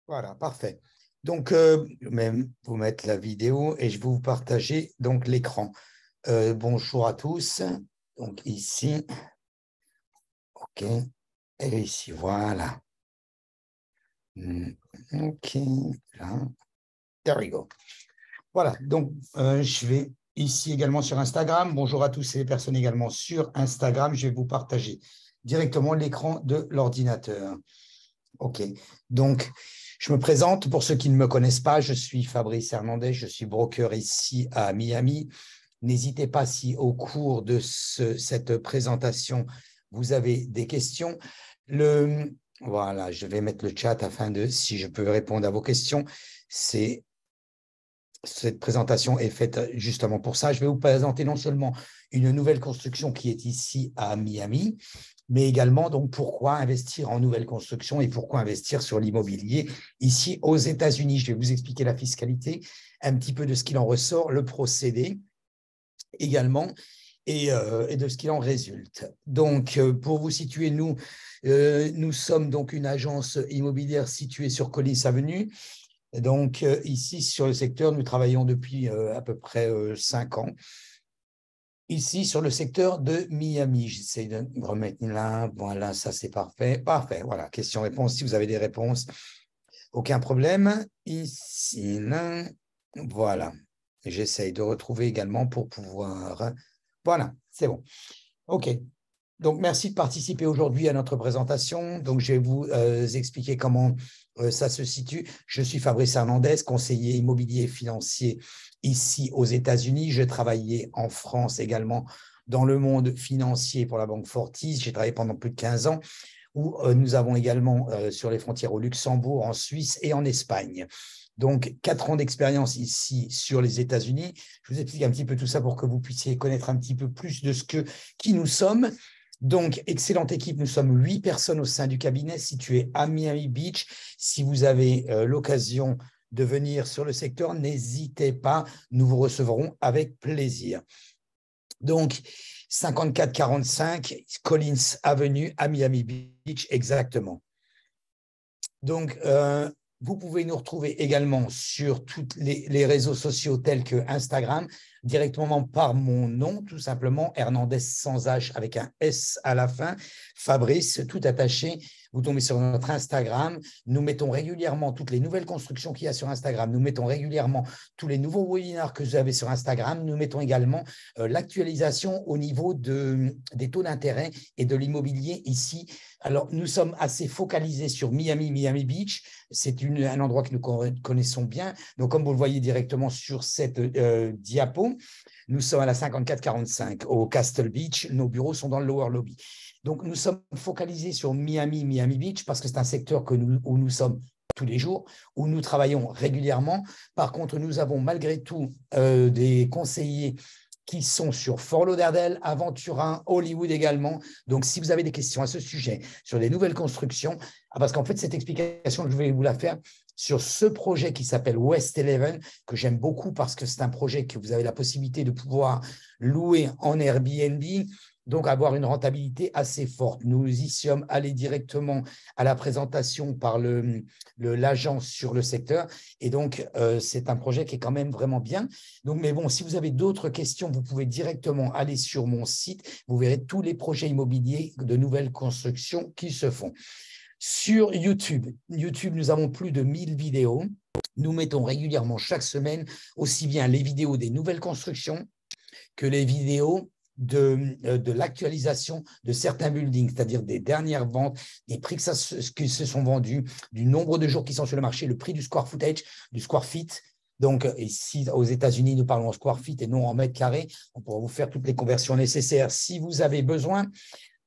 Voilà, parfait. Donc, même vous mettre la vidéo et je vais vous partager donc l'écran. Bonjour à tous. Donc ici, OK. Et ici, voilà. OK. Là. There we go. Voilà. Donc, je vais ici également sur Instagram. Bonjour à tous et les personnes également sur Instagram. Je vais vous partager directement l'écran de l'ordinateur. OK. Donc, je me présente pour ceux qui ne me connaissent pas. Je suis Fabrice Hernandez. Je suis broker ici à Miami. N'hésitez pas si au cours de cette présentation, vous avez des questions. Voilà, je vais mettre le chat afin de, si je peux répondre à vos questions. Cette présentation est faite justement pour ça. Je vais vous présenter non seulement une nouvelle construction qui est ici à Miami, mais également donc pourquoi investir en nouvelle construction et pourquoi investir sur l'immobilier ici aux États-Unis. Je vais vous expliquer la fiscalité, un petit peu de ce qu'il en ressort, le procédé également et de ce qu'il en résulte. Donc, pour vous situer, nous sommes donc une agence immobilière située sur Collins Avenue. Donc, ici, sur le secteur, nous travaillons depuis à peu près 5 ans. Ici, sur le secteur de Miami, j'essaie de remettre là. Voilà, ça, c'est parfait. Parfait, voilà. Question-réponse. Si vous avez des réponses, aucun problème. Ici, là. Voilà. J'essaie de retrouver également pour pouvoir… Voilà, c'est bon. OK. Donc, merci de participer aujourd'hui à notre présentation. Donc, je vais vous expliquer comment ça se situe. Je suis Fabrice Hernandez, conseiller immobilier et financier ici aux États-Unis. Je travaillais en France également dans le monde financier pour la Banque Fortis. J'ai travaillé pendant plus de 15 ans où nous avons également sur les frontières au Luxembourg, en Suisse et en Espagne. Donc, 4 ans d'expérience ici sur les États-Unis. Je vous explique un petit peu tout ça pour que vous puissiez connaître un petit peu plus de qui nous sommes. Donc, excellente équipe. Nous sommes 8 personnes au sein du cabinet situé à Miami Beach. Si vous avez l'occasion de venir sur le secteur, n'hésitez pas. Nous vous recevrons avec plaisir. Donc, 5445 Collins Avenue à Miami Beach, exactement. Donc, vous pouvez nous retrouver également sur tous les réseaux sociaux tels que Instagram, directement par mon nom, tout simplement, Hernandez sans H avec un S à la fin, Fabrice, tout attaché. Vous tombez sur notre Instagram. Nous mettons régulièrement toutes les nouvelles constructions qu'il y a sur Instagram. Nous mettons régulièrement tous les nouveaux webinaires que vous avez sur Instagram. Nous mettons également l'actualisation au niveau des taux d'intérêt et de l'immobilier ici. Alors, nous sommes assez focalisés sur Miami Beach. C'est un endroit que nous connaissons bien. Donc, comme vous le voyez directement sur cette diapo, nous sommes à la 5445 au Castle Beach. Nos bureaux sont dans le Lower Lobby. Donc, nous sommes focalisés sur Miami Beach parce que c'est un secteur où nous sommes tous les jours, où nous travaillons régulièrement. Par contre, nous avons malgré tout des conseillers qui sont sur Fort Lauderdale, Aventura, Hollywood également. Donc, si vous avez des questions à ce sujet, sur les nouvelles constructions, parce qu'en fait, cette explication, je vais vous la faire sur ce projet qui s'appelle West 11, que j'aime beaucoup parce que c'est un projet que vous avez la possibilité de pouvoir louer en Airbnb, donc avoir une rentabilité assez forte. Nous y sommes allés directement à la présentation par l'agence sur le secteur, et donc c'est un projet qui est quand même vraiment bien. Donc, mais bon, si vous avez d'autres questions, vous pouvez directement aller sur mon site, vous verrez tous les projets immobiliers de nouvelles constructions qui se font. Sur YouTube, nous avons plus de 1000 vidéos. Nous mettons régulièrement chaque semaine aussi bien les vidéos des nouvelles constructions que les vidéos de l'actualisation de certains buildings, c'est-à-dire des dernières ventes, des prix qui se sont vendus, du nombre de jours qui sont sur le marché, le prix du square footage, du square feet. Donc, ici, aux États-Unis, nous parlons en square feet et non en mètres carrés. On pourra vous faire toutes les conversions nécessaires si vous avez besoin.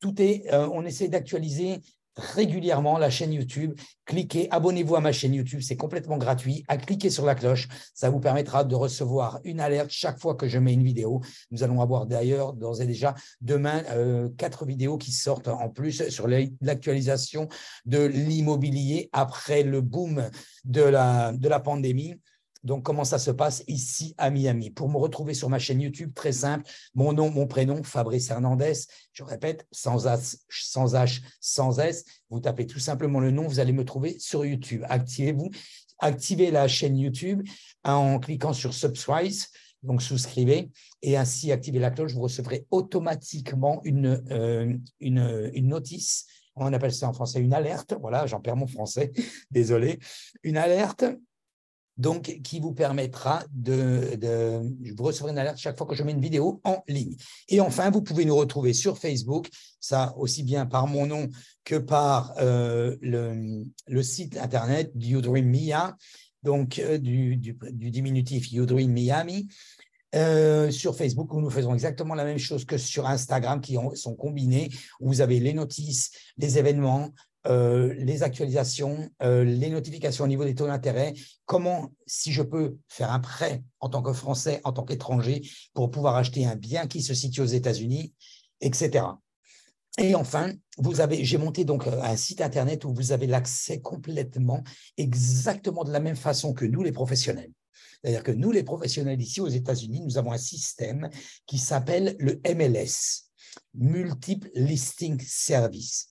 On essaie d'actualiser régulièrement la chaîne YouTube. Cliquez, abonnez-vous à ma chaîne YouTube, c'est complètement gratuit. Cliquez sur la cloche, ça vous permettra de recevoir une alerte chaque fois que je mets une vidéo. Nous allons avoir d'ailleurs d'ores et déjà demain 4 vidéos qui sortent en plus sur l'actualisation de l'immobilier après le boom de la pandémie. Donc, comment ça se passe ici à Miami? Pour me retrouver sur ma chaîne YouTube, très simple, mon nom, mon prénom, Fabrice Hernandez. Je répète, sans H, sans S. Vous tapez tout simplement le nom, vous allez me trouver sur YouTube. Activez la chaîne YouTube en cliquant sur Subscribe, donc souscrivez, et ainsi activez la cloche, vous recevrez automatiquement une notice. On appelle ça en français une alerte. Voilà, j'en perds mon français, désolé. Une alerte. Donc, qui vous permettra vous recevrez une alerte chaque fois que je mets une vidéo en ligne. Et enfin, vous pouvez nous retrouver sur Facebook, ça aussi bien par mon nom que par le site internet You Dream Mia, donc du diminutif You Dream Miami. Sur Facebook, où nous faisons exactement la même chose que sur Instagram, qui sont combinés, où vous avez les notices, les événements, les actualisations, les notifications au niveau des taux d'intérêt, comment, si je peux faire un prêt en tant que Français, en tant qu'étranger, pour pouvoir acheter un bien qui se situe aux États-Unis, etc. Et enfin, j'ai monté donc un site internet où vous avez l'accès complètement, exactement de la même façon que nous, les professionnels. C'est-à-dire que nous, les professionnels ici aux États-Unis, nous avons un système qui s'appelle le MLS, Multiple Listing Service.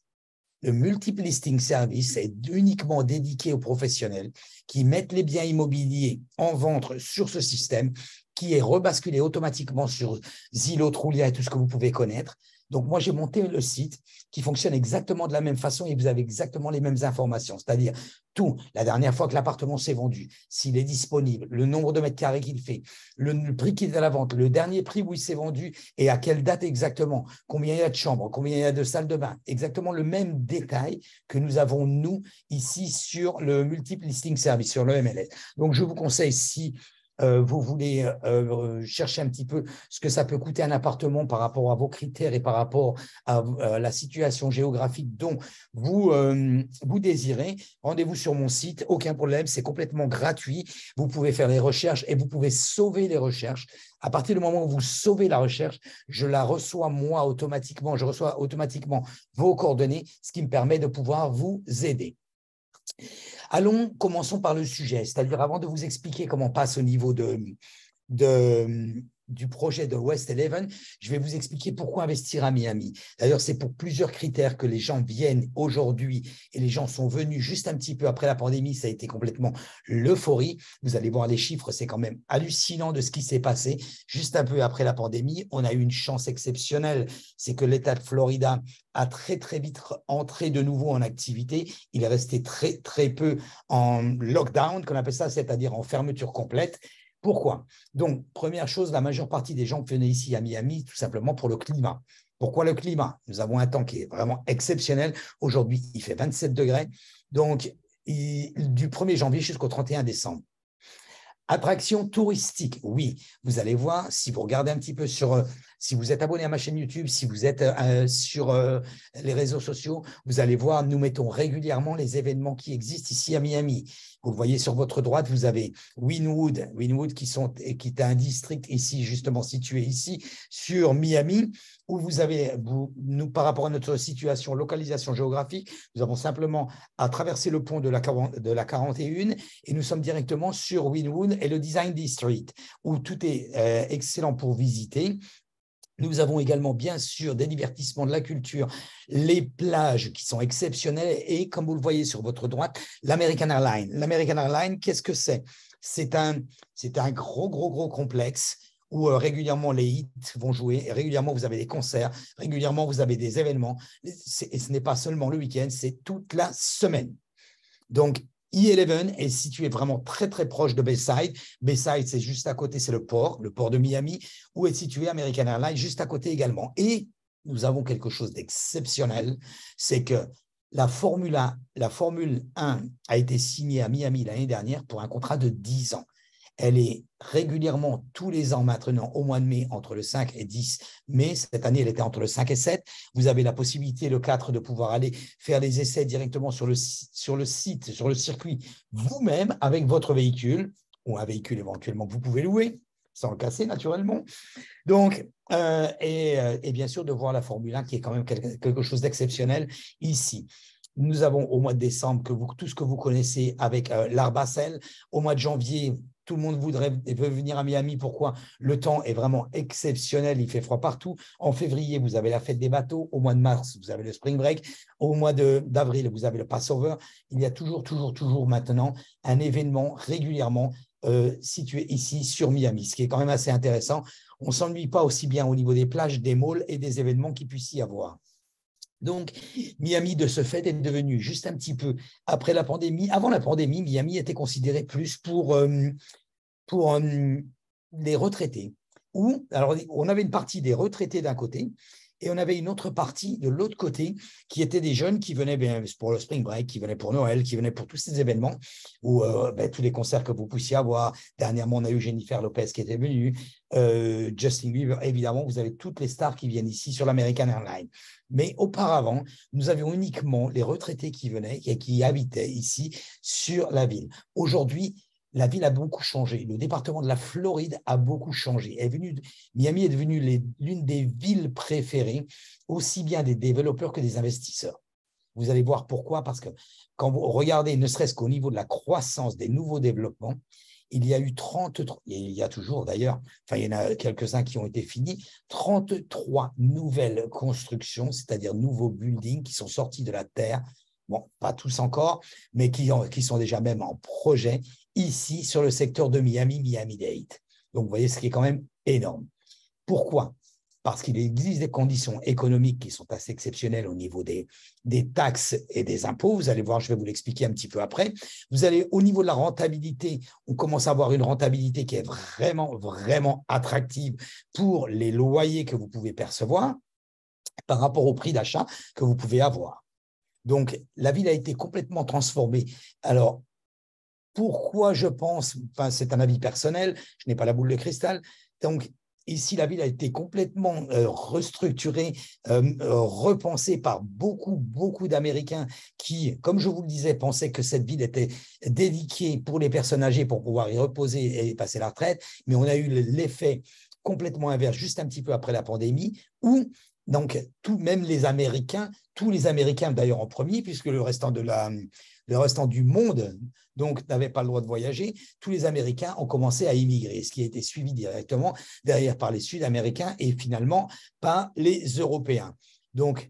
Le Multiple Listing Service est uniquement dédié aux professionnels qui mettent les biens immobiliers en vente sur ce système, qui est rebasculé automatiquement sur Zillow, Trulia et tout ce que vous pouvez connaître. Donc, moi, j'ai monté le site qui fonctionne exactement de la même façon et vous avez exactement les mêmes informations, c'est-à-dire tout, la dernière fois que l'appartement s'est vendu, s'il est disponible, le nombre de mètres carrés qu'il fait, le prix qu'il est à la vente, le dernier prix où il s'est vendu et à quelle date exactement, combien il y a de chambres, combien il y a de salles de bain, exactement le même détail que nous avons, nous, ici sur le Multiple Listing Service, sur le MLS. Donc, je vous conseille, si vous voulez chercher un petit peu ce que ça peut coûter un appartement par rapport à vos critères et par rapport à la situation géographique dont vous désirez, rendez-vous sur mon site, aucun problème, c'est complètement gratuit. Vous pouvez faire les recherches et vous pouvez sauver les recherches. À partir du moment où vous sauvez la recherche, je la reçois moi automatiquement, je reçois automatiquement vos coordonnées, ce qui me permet de pouvoir vous aider. Commençons par le sujet, c'est-à-dire avant de vous expliquer comment on passe au niveau du projet de West 11, je vais vous expliquer pourquoi investir à Miami. D'ailleurs, c'est pour plusieurs critères que les gens viennent aujourd'hui et les gens sont venus juste un petit peu après la pandémie. Ça a été complètement l'euphorie. Vous allez voir les chiffres, c'est quand même hallucinant de ce qui s'est passé. Juste un peu après la pandémie, on a eu une chance exceptionnelle. C'est que l'État de Florida a très, très vite entré de nouveau en activité. Il est resté très, très peu en lockdown, qu'on appelle ça, c'est-à-dire en fermeture complète. Pourquoi? Donc, première chose, la majeure partie des gens venaient ici à Miami tout simplement pour le climat. Pourquoi le climat? Nous avons un temps qui est vraiment exceptionnel. Aujourd'hui, il fait 27 degrés. Donc, du 1er janvier jusqu'au 31 décembre. Attraction touristique, oui. Vous allez voir, si vous regardez un petit peu si vous êtes abonné à ma chaîne YouTube, si vous êtes sur les réseaux sociaux, vous allez voir, nous mettons régulièrement les événements qui existent ici à Miami. Vous le voyez sur votre droite, vous avez Wynwood qui est un district ici, justement situé ici, sur Miami, où nous, par rapport à notre situation, localisation géographique, nous avons simplement à traverser le pont de la 41 et nous sommes directement sur Wynwood et le Design District, où tout est excellent pour visiter. Nous avons également, bien sûr, des divertissements de la culture, les plages qui sont exceptionnelles et, comme vous le voyez sur votre droite, l'American Airlines. L'American Airlines, qu'est-ce que c'est? C'est un gros complexe où régulièrement les hits vont jouer, et régulièrement vous avez des concerts, régulièrement vous avez des événements. Et ce n'est pas seulement le week-end, c'est toute la semaine. Donc, E11 est situé vraiment très, très proche de Bayside. Bayside, c'est juste à côté, c'est le port de Miami, où est situé American Airlines, juste à côté également. Et nous avons quelque chose d'exceptionnel, c'est que la Formule 1 a été signée à Miami l'année dernière pour un contrat de 10 ans. Elle est régulièrement tous les ans maintenant au mois de mai, entre le 5 et 10 mai. Cette année, elle était entre le 5 et 7. Vous avez la possibilité, le 4, de pouvoir aller faire les essais directement sur le site, sur le circuit, vous-même, avec votre véhicule, ou un véhicule éventuellement que vous pouvez louer, sans le casser naturellement. Donc, et bien sûr, de voir la Formule 1 qui est quand même quelque chose d'exceptionnel ici. Nous avons au mois de décembre tout ce que vous connaissez avec l'Art Basel. Au mois de janvier, Tout le monde veut venir à Miami. Pourquoi? Le temps est vraiment exceptionnel. Il fait froid partout. En février, vous avez la fête des bateaux. Au mois de mars, vous avez le spring break. Au mois d'avril, vous avez le Passover. Il y a toujours maintenant un événement régulièrement situé ici sur Miami, ce qui est quand même assez intéressant. On ne s'ennuie pas aussi bien au niveau des plages, des malls et des événements qu'il puisse y avoir. Donc, Miami, de ce fait, est devenu juste un petit peu après la pandémie. Avant la pandémie, Miami était considéré plus pour les retraités. Alors, on avait une partie des retraités d'un côté et on avait une autre partie de l'autre côté qui étaient des jeunes qui venaient pour le spring break, qui venaient pour Noël, qui venaient pour tous ces événements ou tous les concerts que vous puissiez avoir. Dernièrement, on a eu Jennifer Lopez qui était venue, Justin Bieber, évidemment, vous avez toutes les stars qui viennent ici sur l'American Airlines. Mais auparavant, nous avions uniquement les retraités qui venaient et qui habitaient ici sur la ville. Aujourd'hui, la ville a beaucoup changé. Le département de la Floride a beaucoup changé. Miami est devenue l'une des villes préférées, aussi bien des développeurs que des investisseurs. Vous allez voir pourquoi, parce que quand vous regardez, ne serait-ce qu'au niveau de la croissance des nouveaux développements, il y a eu 33, et il y a toujours d'ailleurs, il y en a quelques-uns qui ont été finis, 33 nouvelles constructions, c'est-à-dire nouveaux buildings qui sont sortis de la terre. Bon, pas tous encore, mais qui sont déjà même en projet ici sur le secteur de Miami, Miami-Dade. Donc, vous voyez, ce qui est quand même énorme. Pourquoi? Parce qu'il existe des conditions économiques qui sont assez exceptionnelles au niveau des taxes et des impôts. Vous allez voir, je vais vous l'expliquer un petit peu après. Vous allez, au niveau de la rentabilité, on commence à avoir une rentabilité qui est vraiment, vraiment attractive pour les loyers que vous pouvez percevoir par rapport au prix d'achat que vous pouvez avoir. Donc, la ville a été complètement transformée. Alors, pourquoi je pense, c'est un avis personnel, je n'ai pas la boule de cristal, donc ici, la ville a été complètement restructurée, repensée par beaucoup d'Américains qui, comme je vous le disais, pensaient que cette ville était dédiée pour les personnes âgées pour pouvoir y reposer et passer la retraite, mais on a eu l'effet complètement inverse juste un petit peu après la pandémie, où donc, même les Américains, tous les Américains d'ailleurs en premier, puisque le restant du monde n'avait pas le droit de voyager, tous les Américains ont commencé à immigrer, ce qui a été suivi directement derrière par les Sud-Américains et finalement par les Européens. Donc,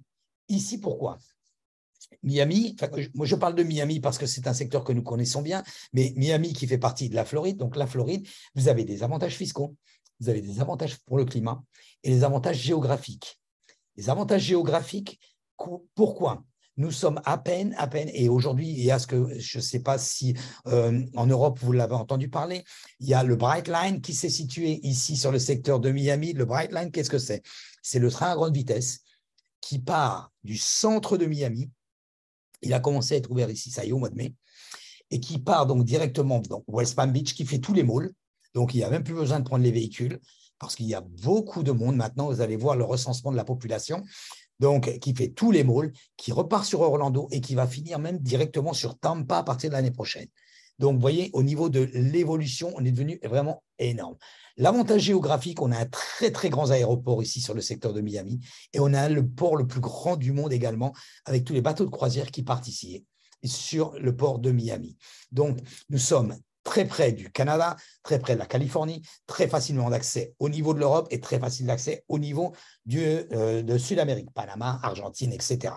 ici, pourquoi? Miami, moi je parle de Miami parce que c'est un secteur que nous connaissons bien, mais Miami qui fait partie de la Floride, donc la Floride, vous avez des avantages fiscaux, vous avez des avantages pour le climat et des avantages géographiques. Les avantages géographiques, pourquoi? Nous sommes à peine, et aujourd'hui, il y a ce que je ne sais pas si en Europe vous l'avez entendu parler, il y a le Brightline qui s'est situé ici sur le secteur de Miami. Le Brightline, qu'est-ce que c'est? C'est le train à grande vitesse qui part du centre de Miami. Il a commencé à être ouvert ici, ça y est, au mois de mai, et qui part donc directement dans West Palm Beach, qui fait tous les malls. Donc, il n'y a même plus besoin de prendre les véhicules parce qu'il y a beaucoup de monde maintenant. Vous allez voir le recensement de la population. Donc, qui fait tous les malls, qui repart sur Orlando et qui va finir même directement sur Tampa à partir de l'année prochaine. Donc, vous voyez, au niveau de l'évolution, on est devenu vraiment énorme. L'avantage géographique, on a un très, très grand aéroport ici sur le secteur de Miami et on a le port le plus grand du monde également avec tous les bateaux de croisière qui partent ici sur le port de Miami. Donc, nous sommes très près du Canada, très près de la Californie, très facilement d'accès au niveau de l'Europe et très facile d'accès au niveau de Sud-Amérique, Panama, Argentine, etc.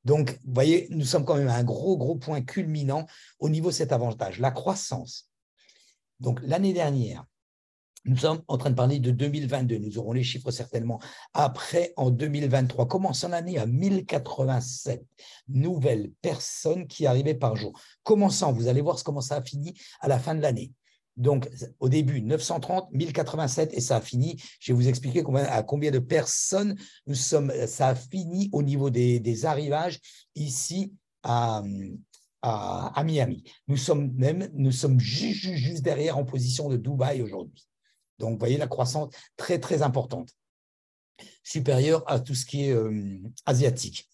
Donc, vous voyez, nous sommes quand même à un gros point culminant au niveau de cet avantage. La croissance. Donc, l'année dernière, nous sommes en train de parler de 2022. Nous aurons les chiffres certainement après en 2023. Commençons l'année à 1087 nouvelles personnes qui arrivaient par jour. Commençant, vous allez voir comment ça a fini à la fin de l'année. Donc, au début, 930, 1087 et ça a fini. Je vais vous expliquer à combien de personnes nous sommes. Ça a fini au niveau des arrivages ici à Miami. Nous sommes juste derrière en position de Dubaï aujourd'hui. Donc, vous voyez la croissance très, très importante, supérieure à tout ce qui est asiatique.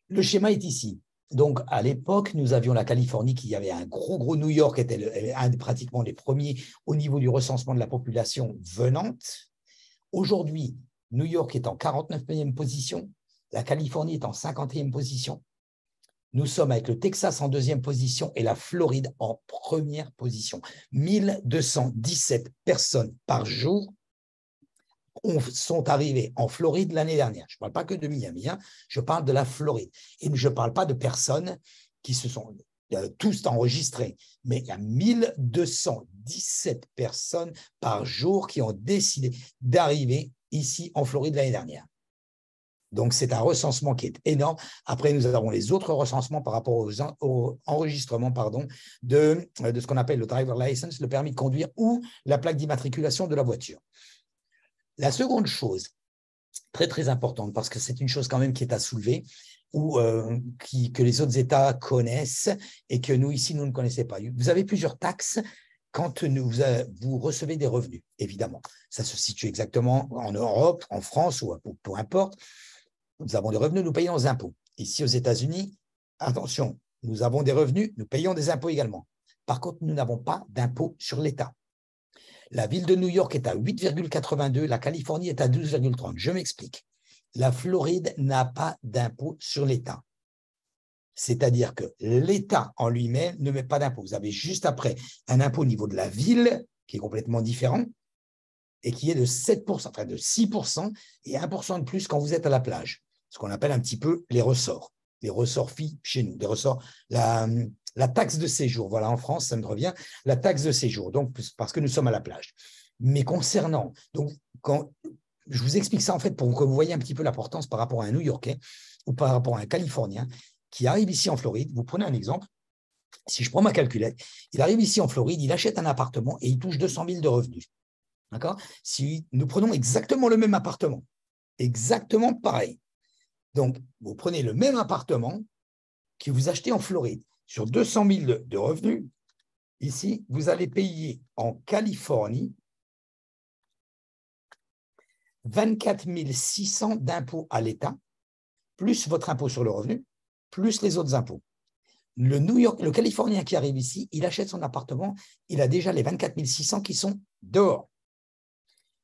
Le schéma est ici. Donc, à l'époque, nous avions la Californie qui avait un gros New York, était pratiquement les premiers au niveau du recensement de la population venante. Aujourd'hui, New York est en 49e position, la Californie est en 50e position. Nous sommes avec le Texas en deuxième position et la Floride en première position. 1217 personnes par jour sont arrivées en Floride l'année dernière. Je ne parle pas que de Miami, hein, je parle de la Floride. Et je ne parle pas de personnes qui se sont tous enregistrés, mais il y a 1217 personnes par jour qui ont décidé d'arriver ici en Floride l'année dernière. Donc, c'est un recensement qui est énorme. Après, nous avons les autres recensements par rapport aux enregistrements de ce qu'on appelle le driver license, le permis de conduire ou la plaque d'immatriculation de la voiture. La seconde chose, très, très importante, parce que c'est une chose quand même qui est à soulever, que les autres États connaissent et que nous, ici, nous ne connaissons pas. Vous avez plusieurs taxes quand vous recevez des revenus, évidemment. Ça se situe exactement en Europe, en France ou peu importe. Nous avons des revenus, nous payons des impôts. Ici, aux États-Unis, attention, nous avons des revenus, nous payons des impôts également. Par contre, nous n'avons pas d'impôts sur l'État. La ville de New York est à 8,82, la Californie est à 12,30. Je m'explique. La Floride n'a pas d'impôt sur l'État. C'est-à-dire que l'État en lui-même ne met pas d'impôt. Vous avez juste après un impôt au niveau de la ville qui est complètement différent et qui est de 7%, enfin de 6% et 1% de plus quand vous êtes à la plage. Ce qu'on appelle un petit peu les ressorts FI chez nous, les ressorts, la taxe de séjour. Voilà, en France, ça me revient, la taxe de séjour, donc parce que nous sommes à la plage. Mais concernant, donc, quand je vous explique ça en fait pour que vous voyez un petit peu l'importance par rapport à un New-Yorkais ou par rapport à un Californien qui arrive ici en Floride. Vous prenez un exemple. Si je prends ma calculette, il arrive ici en Floride, il achète un appartement et il touche 200 000 de revenus. D'accord ? Si nous prenons exactement le même appartement, exactement pareil. Donc, vous prenez le même appartement que vous achetez en Floride sur 200 000 de revenus. Ici, vous allez payer en Californie 24 600 d'impôts à l'État, plus votre impôt sur le revenu, plus les autres impôts. Le Californien qui arrive ici, il achète son appartement, il a déjà les 24 600 qui sont dehors,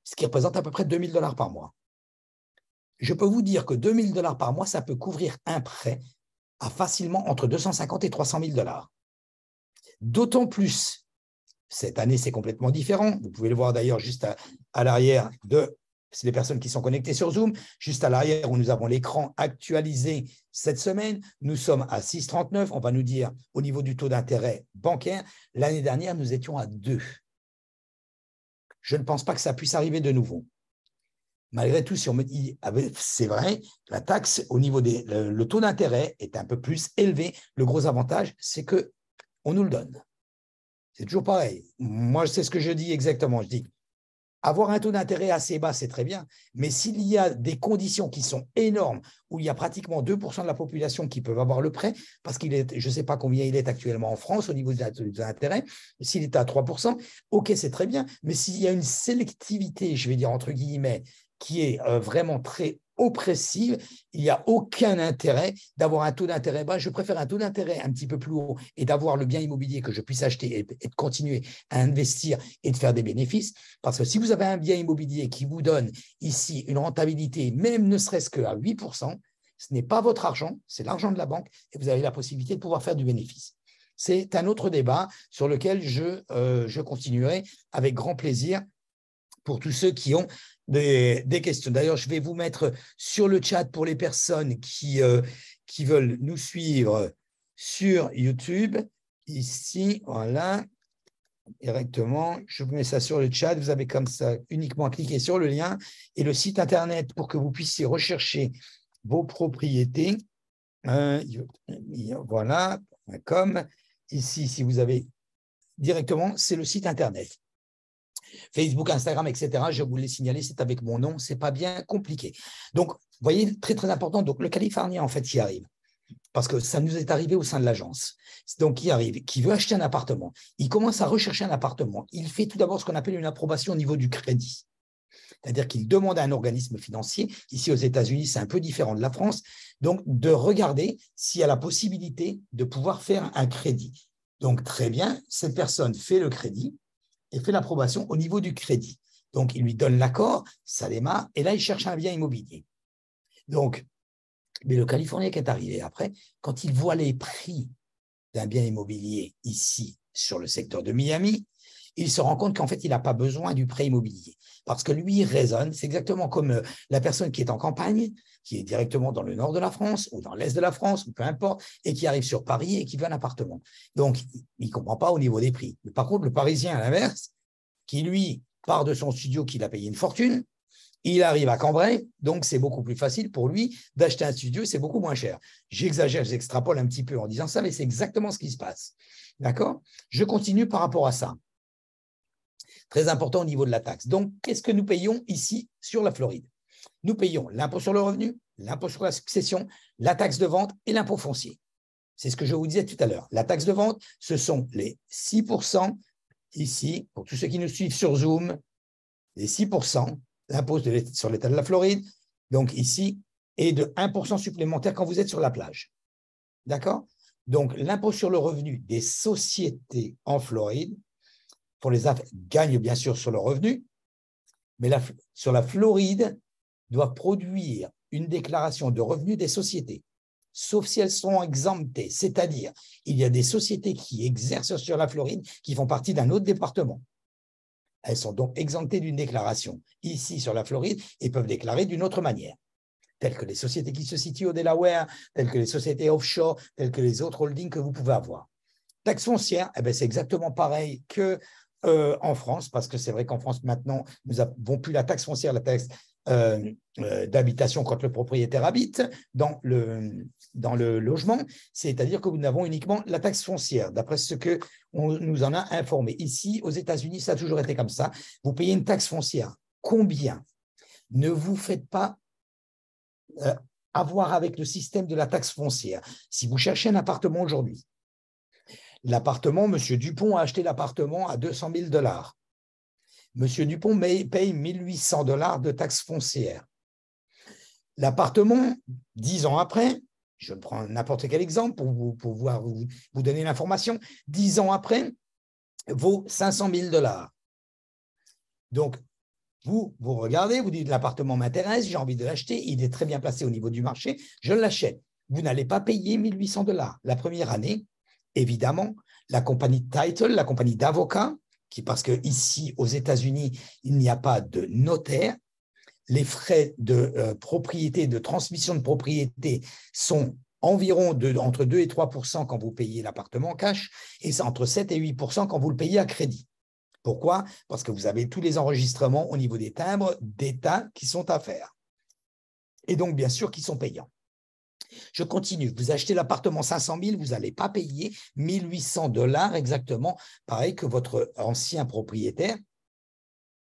ce qui représente à peu près 2 000 $ par mois. Je peux vous dire que 2 000 $ par mois, ça peut couvrir un prêt à facilement entre 250 et 300 000 $. D'autant plus, cette année, c'est complètement différent. Vous pouvez le voir d'ailleurs juste à l'arrière c'est les personnes qui sont connectées sur Zoom, juste à l'arrière où nous avons l'écran actualisé cette semaine, nous sommes à 6,39. On va nous dire au niveau du taux d'intérêt bancaire, l'année dernière, nous étions à 2. Je ne pense pas que ça puisse arriver de nouveau. Malgré tout, si on me dit, c'est vrai, la taxe au niveau le taux d'intérêt est un peu plus élevé. Le gros avantage, c'est qu'on nous le donne. C'est toujours pareil. Moi, c'est ce que je dis exactement. Je dis, avoir un taux d'intérêt assez bas, c'est très bien, mais s'il y a des conditions qui sont énormes, où il y a pratiquement 2% de la population qui peuvent avoir le prêt, parce qu'il est, je ne sais pas combien il est actuellement en France au niveau de l'intérêt, s'il est à 3%, ok, c'est très bien, mais s'il y a une sélectivité, je vais dire entre guillemets, qui est vraiment très oppressive, il n'y a aucun intérêt d'avoir un taux d'intérêt bas. Je préfère un taux d'intérêt un petit peu plus haut et d'avoir le bien immobilier que je puisse acheter et de continuer à investir et de faire des bénéfices. Parce que si vous avez un bien immobilier qui vous donne ici une rentabilité, même ne serait-ce qu'à 8%, ce n'est pas votre argent, c'est l'argent de la banque et vous avez la possibilité de pouvoir faire du bénéfice. C'est un autre débat sur lequel je continuerai avec grand plaisir pour tous ceux qui ont des questions. D'ailleurs, je vais vous mettre sur le chat pour les personnes qui veulent nous suivre sur YouTube. Ici, voilà, directement, je vous mets ça sur le chat. Vous avez comme ça uniquement à cliquer sur le lien et le site Internet pour que vous puissiez rechercher vos propriétés. Voilà, comme ici, si vous avez directement, c'est le site Internet. Facebook, Instagram, etc. Je vous l'ai signalé, c'est avec mon nom, c'est pas bien compliqué. Donc, vous voyez, très, très important. Donc, le Californien, en fait, y arrive. Parce que ça nous est arrivé au sein de l'agence. Donc, il arrive, qui veut acheter un appartement. Il commence à rechercher un appartement. Il fait tout d'abord ce qu'on appelle une approbation au niveau du crédit. C'est-à-dire qu'il demande à un organisme financier, ici aux États-Unis, c'est un peu différent de la France, donc de regarder s'il y a la possibilité de pouvoir faire un crédit. Donc, très bien, cette personne fait le crédit et fait l'approbation au niveau du crédit. Donc, il lui donne l'accord, ça démarre, et là, il cherche un bien immobilier. Donc, Mais le Californien qui est arrivé après, quand il voit les prix d'un bien immobilier ici sur le secteur de Miami, il se rend compte qu'en fait, il n'a pas besoin du prêt immobilier. Parce que lui, il raisonne, c'est exactement comme la personne qui est en campagne, qui est directement dans le nord de la France ou dans l'est de la France, ou peu importe, et qui arrive sur Paris et qui veut un appartement. Donc, il ne comprend pas au niveau des prix. Mais par contre, le Parisien, à l'inverse, qui lui part de son studio qu'il a payé une fortune, il arrive à Cambrai, donc c'est beaucoup plus facile pour lui d'acheter un studio, c'est beaucoup moins cher. J'exagère, j'extrapole un petit peu en disant ça, mais c'est exactement ce qui se passe. D'accord? Je continue par rapport à ça. Très important au niveau de la taxe. Donc, qu'est-ce que nous payons ici sur la Floride? Nous payons l'impôt sur le revenu, l'impôt sur la succession, la taxe de vente et l'impôt foncier. C'est ce que je vous disais tout à l'heure. La taxe de vente, ce sont les 6% ici, pour tous ceux qui nous suivent sur Zoom, les 6%, l'impôt sur l'État de la Floride, donc ici, et de 1% supplémentaire quand vous êtes sur la plage. D'accord? Donc, l'impôt sur le revenu des sociétés en Floride, pour les affaires, gagne bien sûr sur le revenu, mais sur la Floride, doit produire une déclaration de revenus des sociétés, sauf si elles sont exemptées. C'est-à-dire, il y a des sociétés qui exercent sur la Floride qui font partie d'un autre département. Elles sont donc exemptées d'une déclaration ici sur la Floride et peuvent déclarer d'une autre manière, telles que les sociétés qui se situent au Delaware, telles que les sociétés offshore, telles que les autres holdings que vous pouvez avoir. Taxe foncière, eh bien, c'est exactement pareil que en France, parce que c'est vrai qu'en France, maintenant, nous n'avons plus la taxe foncière, la taxe d'habitation quand le propriétaire habite dans le logement, c'est-à-dire que nous avons uniquement la taxe foncière, d'après ce que on nous en a informé. Ici, aux États-Unis, ça a toujours été comme ça. Vous payez une taxe foncière. Combien? Ne vous faites pas avoir avec le système de la taxe foncière. Si vous cherchez un appartement aujourd'hui, l'appartement, M. Dupont a acheté l'appartement à 200 000 $. M. Dupont paye 1 800 $ de taxes foncières. L'appartement, 10 ans après, je prends n'importe quel exemple pour pouvoir vous donner l'information, 10 ans après, vaut 500 000 $. Donc, vous regardez, vous dites l'appartement m'intéresse, j'ai envie de l'acheter, il est très bien placé au niveau du marché, je l'achète. Vous n'allez pas payer 1 800 $ la première année. Évidemment, la compagnie Title, la compagnie d'avocats, parce qu'ici, aux États-Unis, il n'y a pas de notaire, les frais de propriété, de transmission de propriété sont environ entre 2 et 3% quand vous payez l'appartement cash, et c'est entre 7 et 8% quand vous le payez à crédit. Pourquoi? Parce que vous avez tous les enregistrements au niveau des timbres d'État qui sont à faire. Et donc, bien sûr, qui sont payants. Je continue. Vous achetez l'appartement 500 000, vous n'allez pas payer 1 800 $ exactement, pareil que votre ancien propriétaire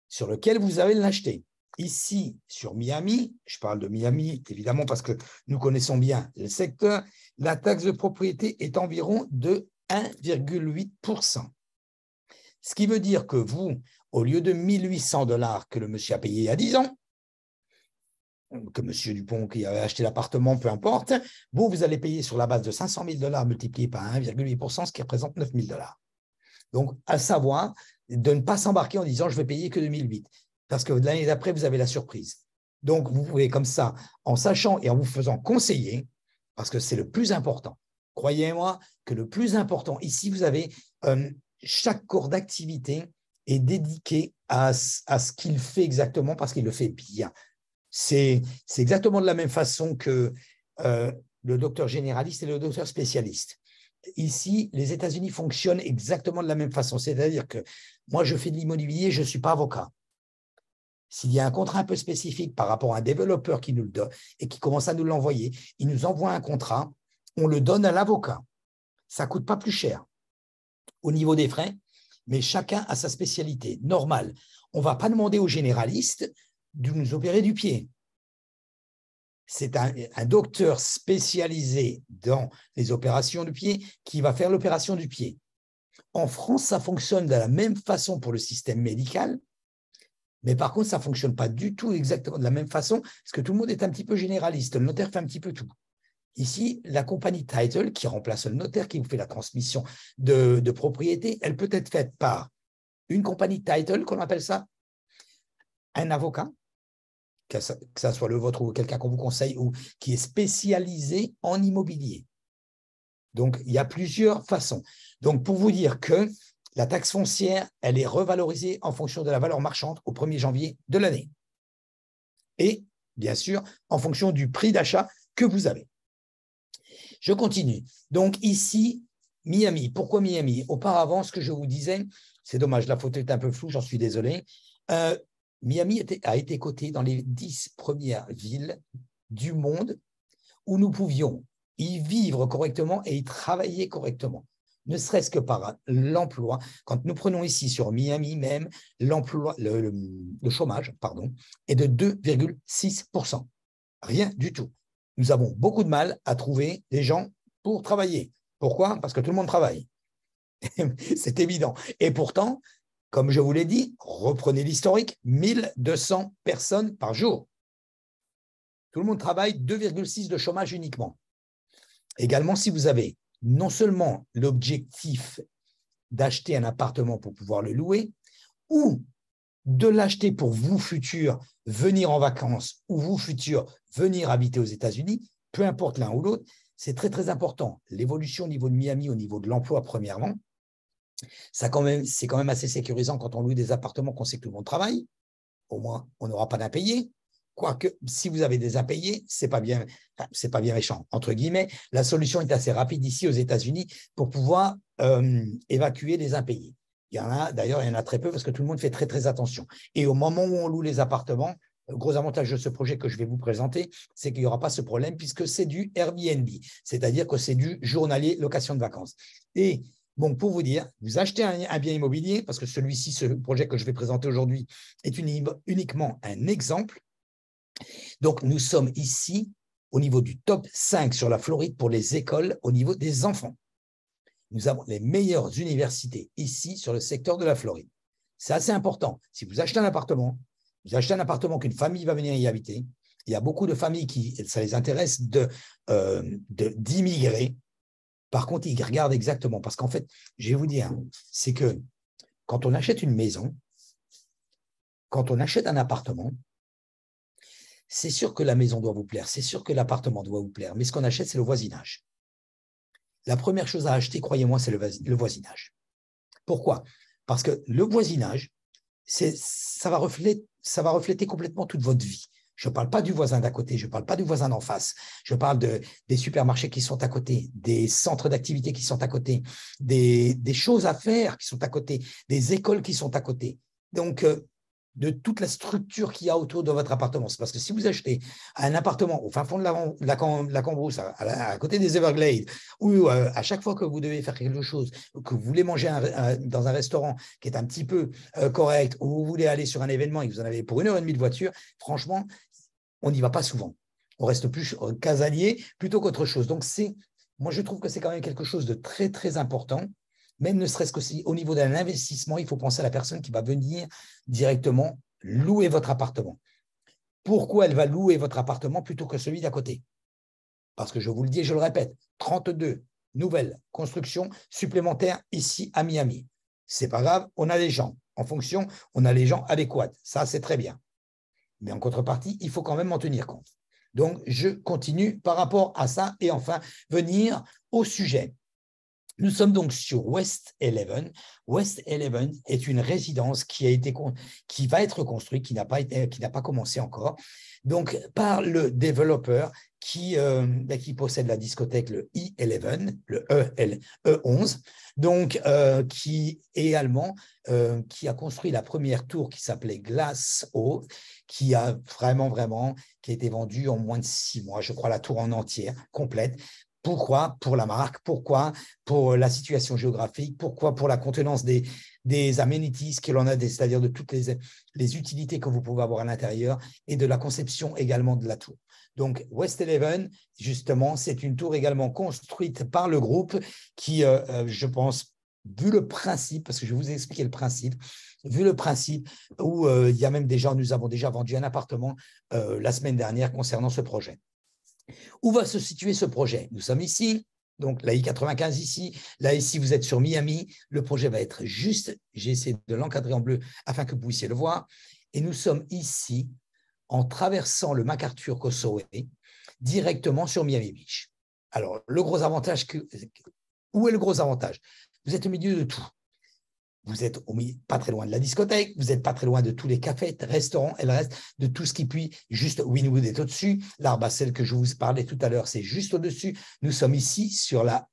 sur lequel vous avez l'acheté. Ici, sur Miami, je parle de Miami évidemment parce que nous connaissons bien le secteur, la taxe de propriété est environ de 1,8%. Ce qui veut dire que vous, au lieu de 1 800 $ que le monsieur a payé il y a 10 ans, que M. Dupont qui avait acheté l'appartement, peu importe, vous allez payer sur la base de 500 000 $ multiplié par 1,8%, ce qui représente 9 000 $. Donc, à savoir de ne pas s'embarquer en disant je vais payer que 2008, parce que l'année d'après, vous avez la surprise. Donc, vous pouvez comme ça, en sachant et en vous faisant conseiller, parce que c'est le plus important. Croyez-moi que le plus important, ici, vous avez chaque corps d'activité est dédié à ce qu'il fait exactement parce qu'il le fait bien. C'est exactement de la même façon que le docteur généraliste et le docteur spécialiste. Ici, les États-Unis fonctionnent exactement de la même façon. C'est-à-dire que moi, je fais de l'immobilier, je ne suis pas avocat. S'il y a un contrat un peu spécifique par rapport à un développeur qui nous le donne et qui commence à nous l'envoyer, il nous envoie un contrat, on le donne à l'avocat. Ça ne coûte pas plus cher au niveau des frais, mais chacun a sa spécialité. Normal. On ne va pas demander aux généralistes de nous opérer du pied. C'est un docteur spécialisé dans les opérations du pied qui va faire l'opération du pied. En France, ça fonctionne de la même façon pour le système médical, mais par contre, ça ne fonctionne pas du tout exactement de la même façon parce que tout le monde est un petit peu généraliste. Le notaire fait un petit peu tout. Ici, la compagnie Title, qui remplace le notaire qui vous fait la transmission de propriété, elle peut être faite par une compagnie Title, qu'on appelle ça, un avocat, que ça soit le vôtre ou quelqu'un qu'on vous conseille ou qui est spécialisé en immobilier. Donc, il y a plusieurs façons. Donc, pour vous dire que la taxe foncière, elle est revalorisée en fonction de la valeur marchande au 1er janvier de l'année. Et, bien sûr, en fonction du prix d'achat que vous avez. Je continue. Donc, ici, Miami. Pourquoi Miami? Auparavant, ce que je vous disais, c'est dommage, la photo est un peu floue, j'en suis désolé. Miami a été coté dans les 10 premières villes du monde où nous pouvions y vivre correctement et y travailler correctement, ne serait-ce que par l'emploi. Quand nous prenons ici sur Miami même, l'emploi, le chômage, pardon, est de 2,6%. Rien du tout. Nous avons beaucoup de mal à trouver des gens pour travailler. Pourquoi? Parce que tout le monde travaille. C'est évident. Et pourtant, comme je vous l'ai dit, reprenez l'historique, 1200 personnes par jour. Tout le monde travaille, 2,6 de chômage uniquement. Également, si vous avez non seulement l'objectif d'acheter un appartement pour pouvoir le louer, ou de l'acheter pour vous, futurs, venir en vacances, ou vous, futurs, venir habiter aux États-Unis, peu importe l'un ou l'autre, c'est très, très important. L'évolution au niveau de Miami, au niveau de l'emploi, premièrement, c'est quand même assez sécurisant quand on loue des appartements qu'on sait que tout le monde travaille. Au moins, on n'aura pas d'impayés. Quoique, si vous avez des impayés, c'est pas bien méchant. Entre guillemets, la solution est assez rapide ici aux États-Unis pour pouvoir évacuer les impayés. D'ailleurs, il y en a très peu parce que tout le monde fait très, très attention. Et au moment où on loue les appartements, le gros avantage de ce projet que je vais vous présenter, c'est qu'il n'y aura pas ce problème puisque c'est du Airbnb, c'est-à-dire que c'est du journalier location de vacances. Et bon, pour vous dire, vous achetez un bien immobilier, parce que celui-ci, ce projet que je vais présenter aujourd'hui, est uniquement un exemple. Donc, nous sommes ici au niveau du top 5 sur la Floride pour les écoles au niveau des enfants. Nous avons les meilleures universités ici sur le secteur de la Floride. C'est assez important. Si vous achetez un appartement qu'une famille va venir y habiter, il y a beaucoup de familles qui, ça les intéresse d'immigrer. Par contre, ils regardent exactement. Parce qu'en fait, je vais vous dire, c'est que quand on achète une maison, quand on achète un appartement, c'est sûr que la maison doit vous plaire, c'est sûr que l'appartement doit vous plaire, mais ce qu'on achète, c'est le voisinage. La première chose à acheter, croyez-moi, c'est le voisinage. Pourquoi? Parce que le voisinage, ça va refléter complètement toute votre vie. Je ne parle pas du voisin d'à côté, je ne parle pas du voisin d'en face, je parle des supermarchés qui sont à côté, des centres d'activité qui sont à côté, des choses à faire qui sont à côté, des écoles qui sont à côté. Donc, de toute la structure qu'il y a autour de votre appartement. C'est parce que si vous achetez un appartement au fin fond de la Cambrousse, à côté des Everglades, où à chaque fois que vous devez faire quelque chose, que vous voulez manger dans un restaurant qui est un petit peu correct, ou vous voulez aller sur un événement et que vous en avez pour 1h30 de voiture, franchement, on n'y va pas souvent. On reste plus casanier plutôt qu'autre chose. Donc, moi, je trouve que c'est quand même quelque chose de très, très important. Même ne serait-ce qu'au niveau d'un investissement, il faut penser à la personne qui va venir directement louer votre appartement. Pourquoi elle va louer votre appartement plutôt que celui d'à côté? Parce que je vous le dis et je le répète, 32 nouvelles constructions supplémentaires ici à Miami. Ce n'est pas grave, on a les gens. En fonction, on a les gens adéquats. Ça, c'est très bien. Mais en contrepartie, il faut quand même en tenir compte. Donc, je continue par rapport à ça et enfin venir au sujet. Nous sommes donc sur West 11. West 11 est une résidence qui va être construite, qui n'a pas commencé encore, donc par le développeur qui possède la discothèque, le E11, le E11, donc qui est allemand, qui a construit la première tour qui s'appelait Glasshouse, qui a qui a été vendue en moins de 6 mois, je crois, la tour en entière, complète. Pourquoi? Pour la marque, pourquoi? Pour la situation géographique, pourquoi? Pour la contenance des amenities que l'on a, c'est-à-dire de toutes les utilités que vous pouvez avoir à l'intérieur et de la conception également de la tour. Donc, West 11, justement, c'est une tour également construite par le groupe qui, je pense, vu le principe, parce que je vais vous expliquer le principe, vu le principe où il y a même nous avons déjà vendu un appartement la semaine dernière concernant ce projet. Où va se situer ce projet? Nous sommes ici, donc la I-95 ici. Là, ici, vous êtes sur Miami. Le projet va être juste, j'ai essayé de l'encadrer en bleu afin que vous puissiez le voir. Et nous sommes ici en traversant le MacArthur Causeway directement sur Miami Beach. Alors, le gros avantage, où est le gros avantage? Vous êtes au milieu de tout. Vous êtes pas très loin de la discothèque, vous n'êtes pas très loin de tous les cafés, restaurants et le reste, de tout ce qui puis. Juste Wynwood est au-dessus. L'Arbre à Sel que je vous parlais tout à l'heure, c'est juste au-dessus. Nous sommes ici sur la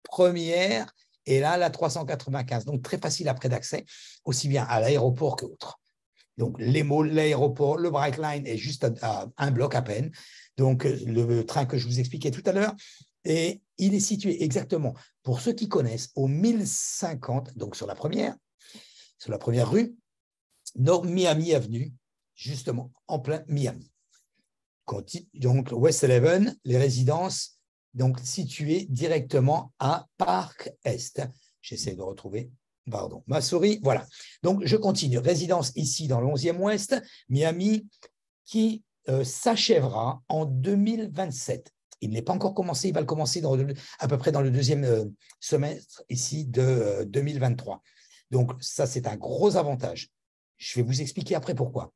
première et là, la 395. Donc, très facile après d'accès, aussi bien à l'aéroport qu'autre. Donc, les malls, l'aéroport, le Bright Line est juste à un bloc à peine. Donc, le train que je vous expliquais tout à l'heure. Et il est situé exactement, pour ceux qui connaissent, au 1050, donc sur la première rue, Nord Miami Avenue, justement en plein Miami. Donc, West 11, les résidences, donc situées directement à Park Est. J'essaie de retrouver, pardon, ma souris, voilà. Donc, je continue. Résidence ici dans le 11e Ouest, Miami, qui s'achèvera en 2027. Il n'est pas encore commencé, il va le commencer à peu près dans le deuxième semestre ici de 2023. Donc, ça, c'est un gros avantage. Je vais vous expliquer après pourquoi.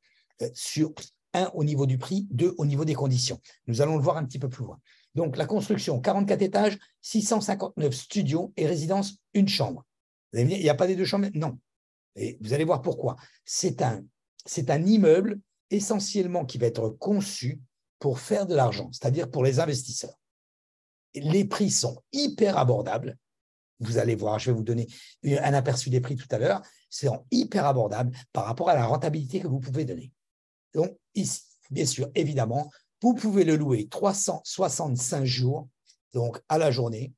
Au niveau du prix, 2, au niveau des conditions. Nous allons le voir un petit peu plus loin. Donc, la construction, 44 étages, 659 studios et résidence, une chambre. Vous allez me dire, il n'y a pas des 2 chambres? Non. Et vous allez voir pourquoi. C'est un immeuble essentiellement qui va être conçu pour faire de l'argent, c'est-à-dire pour les investisseurs. Les prix sont hyper abordables. Vous allez voir, je vais vous donner un aperçu des prix tout à l'heure. C'est hyper abordable par rapport à la rentabilité que vous pouvez donner. Donc, ici, bien sûr, évidemment, vous pouvez le louer 365 jours, donc à la journée,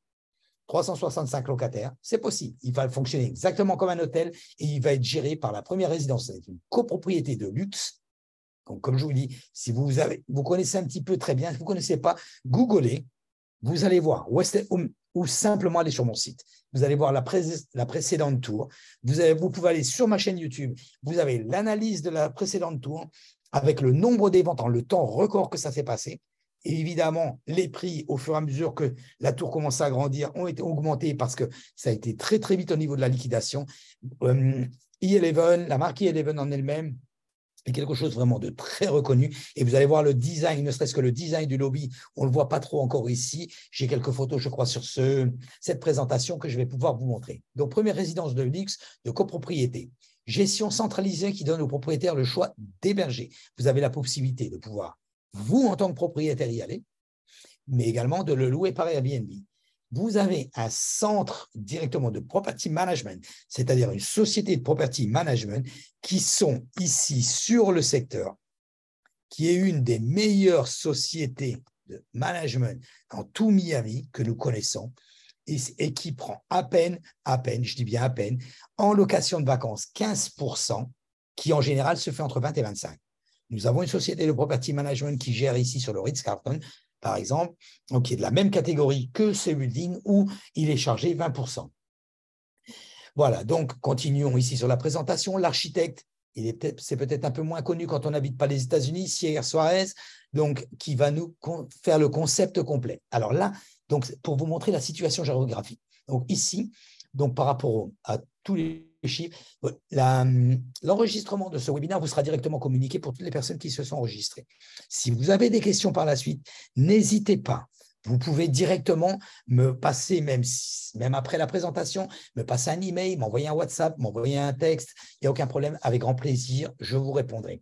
365 locataires, c'est possible. Il va fonctionner exactement comme un hôtel et il va être géré par la première résidence. C'est une copropriété de luxe. Donc, comme je vous dis, si vous connaissez un petit peu très bien, si vous ne connaissez pas, googlez, vous allez voir, ou simplement aller sur mon site. Vous allez voir la précédente tour. Vous pouvez aller sur ma chaîne YouTube. Vous avez l'analyse de la précédente tour avec le nombre des ventes en le temps record que ça s'est passé. Et évidemment, les prix, au fur et à mesure que la tour commence à grandir, ont été augmentés parce que ça a été très, très vite au niveau de la liquidation. E11, la marque E11 en elle-même, est quelque chose vraiment de très reconnu. Et vous allez voir le design, ne serait-ce que le design du lobby, on ne le voit pas trop encore ici. J'ai quelques photos, je crois, sur cette présentation que je vais pouvoir vous montrer. Donc, première résidence de luxe, de copropriété. Gestion centralisée qui donne aux propriétaires le choix d'héberger. Vous avez la possibilité de pouvoir, vous, en tant que propriétaire, y aller, mais également de le louer par Airbnb. Vous avez un centre directement de property management, c'est-à-dire une société de property management qui sont ici sur le secteur, qui est une des meilleures sociétés de management en tout Miami que nous connaissons et qui prend à peine, je dis bien à peine, en location de vacances 15%, qui en général se fait entre 20 et 25. Nous avons une société de property management qui gère ici sur le Ritz-Carlton, par exemple, qui est de la même catégorie que ce building où il est chargé 20%. Voilà, donc continuons ici sur la présentation. L'architecte, c'est peut-être un peu moins connu quand on n'habite pas les États-Unis, Sierra Suarez, donc, qui va nous faire le concept complet. Alors là, donc, pour vous montrer la situation géographique. Donc ici, donc, par rapport à tous les chiffres, l'enregistrement de ce webinaire vous sera directement communiqué pour toutes les personnes qui se sont enregistrées. Si vous avez des questions par la suite, n'hésitez pas. Vous pouvez directement me passer, même après la présentation, me passer un email, m'envoyer un WhatsApp, m'envoyer un texte. Il n'y a aucun problème. Avec grand plaisir, je vous répondrai.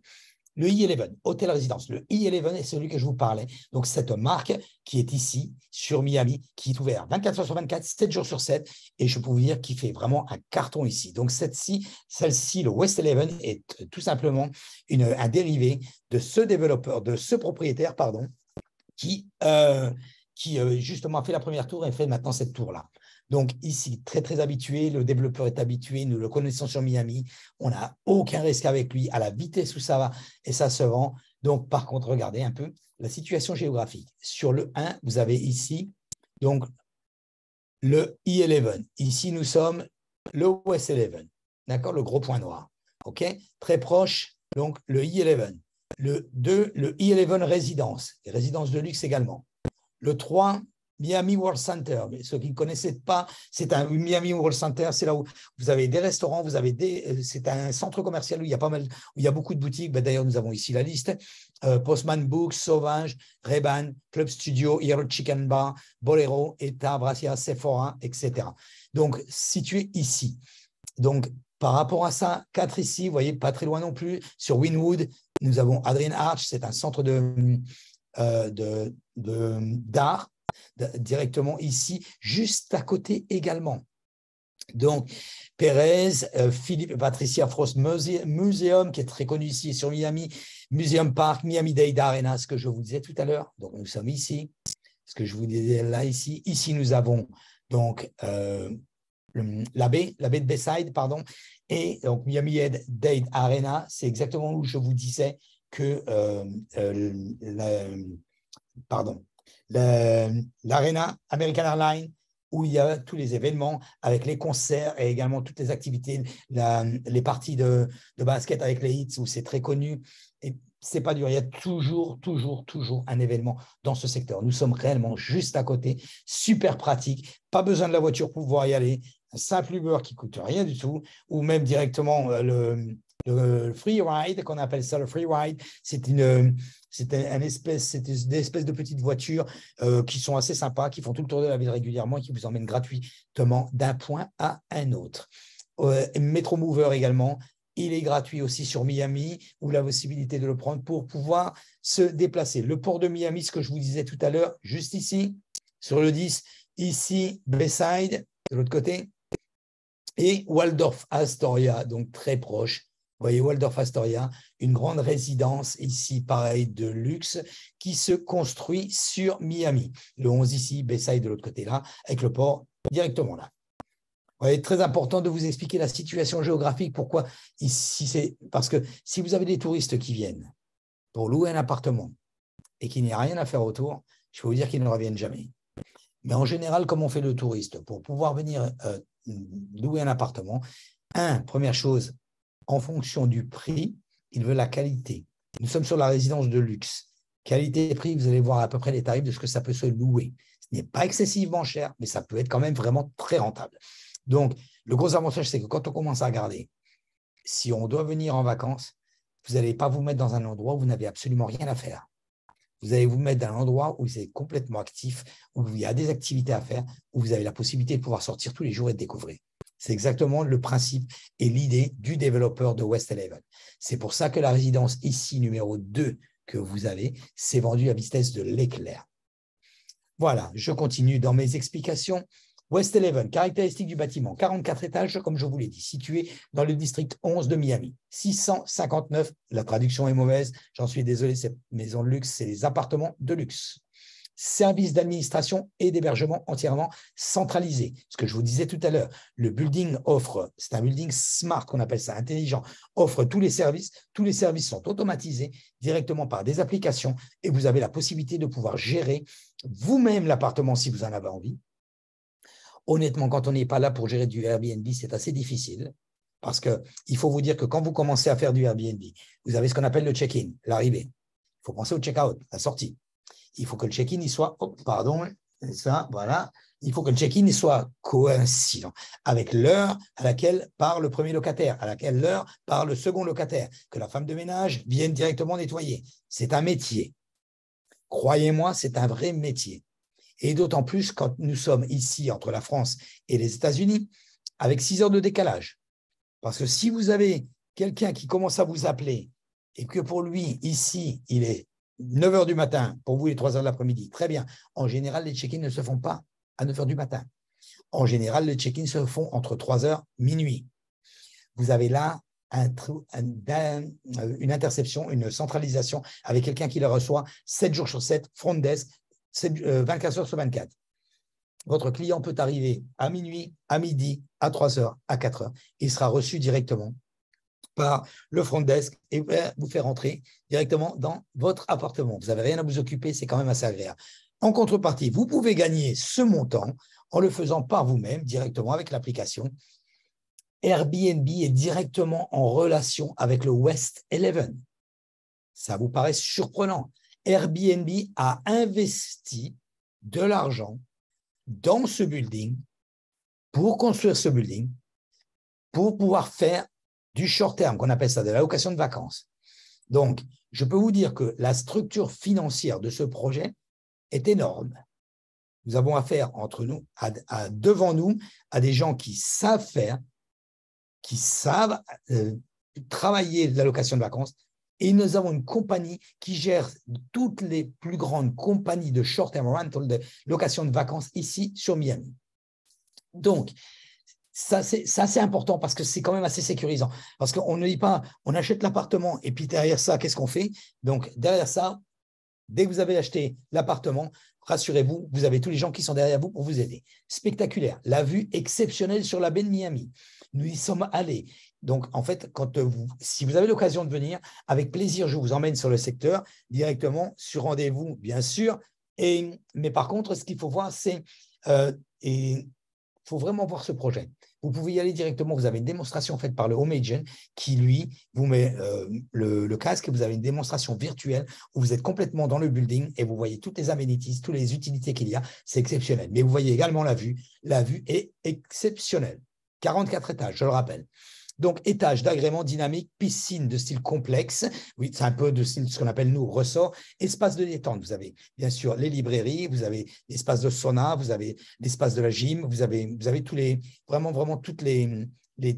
Le E11, hôtel-résidence. Le E11 est celui que je vous parlais. Donc, cette marque qui est ici, sur Miami, qui est ouverte 24 heures sur 24, 7 jours sur 7. Et je peux vous dire qu'il fait vraiment un carton ici. Donc, celle-ci, le West 11, est tout simplement un dérivé de ce développeur, de ce propriétaire, pardon, qui justement a fait la première tour et fait maintenant cette tour-là. Donc ici, très, très habitué, le développeur est habitué, nous le connaissons sur Miami, on n'a aucun risque avec lui, à la vitesse où ça va et ça se vend. Donc par contre, regardez un peu la situation géographique. Sur le 1, vous avez ici donc le E11. Ici, nous sommes le West 11, d'accord, le gros point noir. OK, très proche, donc le E11. Le 2, le E11 résidence, et résidence de luxe également. Le 3, Miami World Center. Mais ceux qui ne connaissaient pas, c'est un Miami World Center, c'est là où vous avez des restaurants, c'est un centre commercial où il y a où il y a beaucoup de boutiques. Ben, d'ailleurs, nous avons ici la liste. Postman Books, Sauvage, Ray-Ban, Club Studio, Hero Chicken Bar, Bolero, Eta, Bracia, Sephora, etc. Donc, situé ici. Donc, par rapport à ça, 4 ici, vous voyez, pas très loin non plus. Sur Wynwood, nous avons Adrian Arch, c'est un centre d'art directement ici, juste à côté également. Donc, Pérez, Philippe et Patricia Frost Museum, qui est très connu ici sur Miami, Museum Park, Miami-Dade Arena, ce que je vous disais tout à l'heure. Donc, nous sommes ici. Ce que je vous disais là, ici. Ici, nous avons donc la baie de Bayside, pardon, et donc Miami-Dade Arena, c'est exactement où je vous disais que l'Arena American Airlines, où il y a tous les événements avec les concerts et également toutes les activités, les parties de basket avec les hits, où c'est très connu. Et c'est pas dur, il y a toujours un événement dans ce secteur. Nous sommes réellement juste à côté, super pratique, pas besoin de la voiture pour pouvoir y aller, un simple Uber qui coûte rien du tout, ou même directement le free ride, qu'on appelle ça le free ride, c'est une espèce de petites voitures qui sont assez sympas, qui font tout le tour de la ville régulièrement et qui vous emmènent gratuitement d'un point à un autre. Metro Mover également, il est gratuit aussi sur Miami, ou la possibilité de le prendre pour pouvoir se déplacer. Le port de Miami, ce que je vous disais tout à l'heure, juste ici, sur le 10, ici, Bayside, de l'autre côté, et Waldorf Astoria, donc très proche. Vous voyez, Waldorf Astoria, une grande résidence ici, pareil, de luxe, qui se construit sur Miami. Le 11 ici, Bayside de l'autre côté là, avec le port directement là. Vous voyez, très important de vous expliquer la situation géographique. Pourquoi ici, c'est parce que si vous avez des touristes qui viennent pour louer un appartement et qu'il n'y a rien à faire autour, je peux vous dire qu'ils ne reviennent jamais. Mais en général, comme on fait le touriste, pour pouvoir venir louer un appartement, première chose, en fonction du prix, il veut la qualité. Nous sommes sur la résidence de luxe. Qualité et prix, vous allez voir à peu près les tarifs de ce que ça peut se louer. Ce n'est pas excessivement cher, mais ça peut être quand même vraiment très rentable. Donc, le gros avantage, c'est que quand on commence à regarder, si on doit venir en vacances, vous n'allez pas vous mettre dans un endroit où vous n'avez absolument rien à faire. Vous allez vous mettre dans un endroit où c'est complètement actif, où il y a des activités à faire, où vous avez la possibilité de pouvoir sortir tous les jours et de découvrir. C'est exactement le principe et l'idée du développeur de West Eleven. C'est pour ça que la résidence ici, numéro 2, que vous avez, s'est vendue à vitesse de l'éclair. Voilà, je continue dans mes explications. West Eleven, caractéristiques du bâtiment, 44 étages, comme je vous l'ai dit, situé dans le district 11 de Miami. 659, la traduction est mauvaise, j'en suis désolé, cette maison de luxe, c'est les appartements de luxe. Service d'administration et d'hébergement entièrement centralisé. Ce que je vous disais tout à l'heure, le building offre, c'est un building smart qu'on appelle ça, intelligent, offre tous les services sont automatisés directement par des applications et vous avez la possibilité de pouvoir gérer vous-même l'appartement si vous en avez envie. Honnêtement, quand on n'est pas là pour gérer du Airbnb, c'est assez difficile parce qu'il faut vous dire que quand vous commencez à faire du Airbnb, vous avez ce qu'on appelle le check-in, l'arrivée. Il faut penser au check-out, la sortie. Il faut que le check-in il soit, il faut que le check-in soit coïncident avec l'heure à laquelle part le premier locataire, à laquelle l'heure part le second locataire, que la femme de ménage vienne directement nettoyer. C'est un métier. Croyez-moi, c'est un vrai métier. Et d'autant plus quand nous sommes ici entre la France et les États-Unis, avec 6 heures de décalage. Parce que si vous avez quelqu'un qui commence à vous appeler et que pour lui, ici, il est 9 heures du matin, pour vous, les 3 heures de l'après-midi, très bien. En général, les check-ins ne se font pas à 9 heures du matin. En général, les check-ins se font entre 3 heures, minuit. Vous avez là une interception, une centralisation avec quelqu'un qui le reçoit 7 jours sur 7, front desk, 24 heures sur 24. Votre client peut arriver à minuit, à midi, à 3 heures, à 4 heures. Il sera reçu directement par le front desk et vous faire entrer directement dans votre appartement. Vous n'avez rien à vous occuper, c'est quand même assez agréable. En contrepartie, vous pouvez gagner ce montant en le faisant par vous-même directement avec l'application. Airbnb est directement en relation avec le West Eleven. Ça vous paraît surprenant. Airbnb a investi de l'argent dans ce building pour construire ce building, pour pouvoir faire du short terme, qu'on appelle ça de la location de vacances. Donc, je peux vous dire que la structure financière de ce projet est énorme. Nous avons affaire entre nous, devant nous, à des gens qui savent faire, qui savent travailler la location de vacances. Et nous avons une compagnie qui gère toutes les plus grandes compagnies de short-term rental, de location de vacances ici sur Miami. Donc, ça, c'est important parce que c'est quand même assez sécurisant. Parce qu'on ne dit pas, on achète l'appartement et puis derrière ça, qu'est-ce qu'on fait? Donc, derrière ça, dès que vous avez acheté l'appartement, rassurez-vous, vous avez tous les gens qui sont derrière vous pour vous aider. Spectaculaire. La vue exceptionnelle sur la baie de Miami. Nous y sommes allés. Donc, en fait, si vous avez l'occasion de venir, avec plaisir, je vous emmène sur le secteur directement, sur rendez-vous, bien sûr. Mais par contre, ce qu'il faut voir, c'est il faut vraiment voir ce projet. Vous pouvez y aller directement. Vous avez une démonstration faite par le Home Agent qui, lui, vous met le casque et vous avez une démonstration virtuelle où vous êtes complètement dans le building et vous voyez toutes les amenities, toutes les utilités qu'il y a. C'est exceptionnel. Mais vous voyez également la vue. La vue est exceptionnelle. 44 étages, je le rappelle. Donc, étage d'agrément dynamique, piscine de style complexe. Oui, c'est un peu de style, ce qu'on appelle, nous, ressort. Espace de détente. Vous avez, bien sûr, les librairies, vous avez l'espace de sauna, vous avez l'espace de la gym, vous avez tous les, vraiment toutes les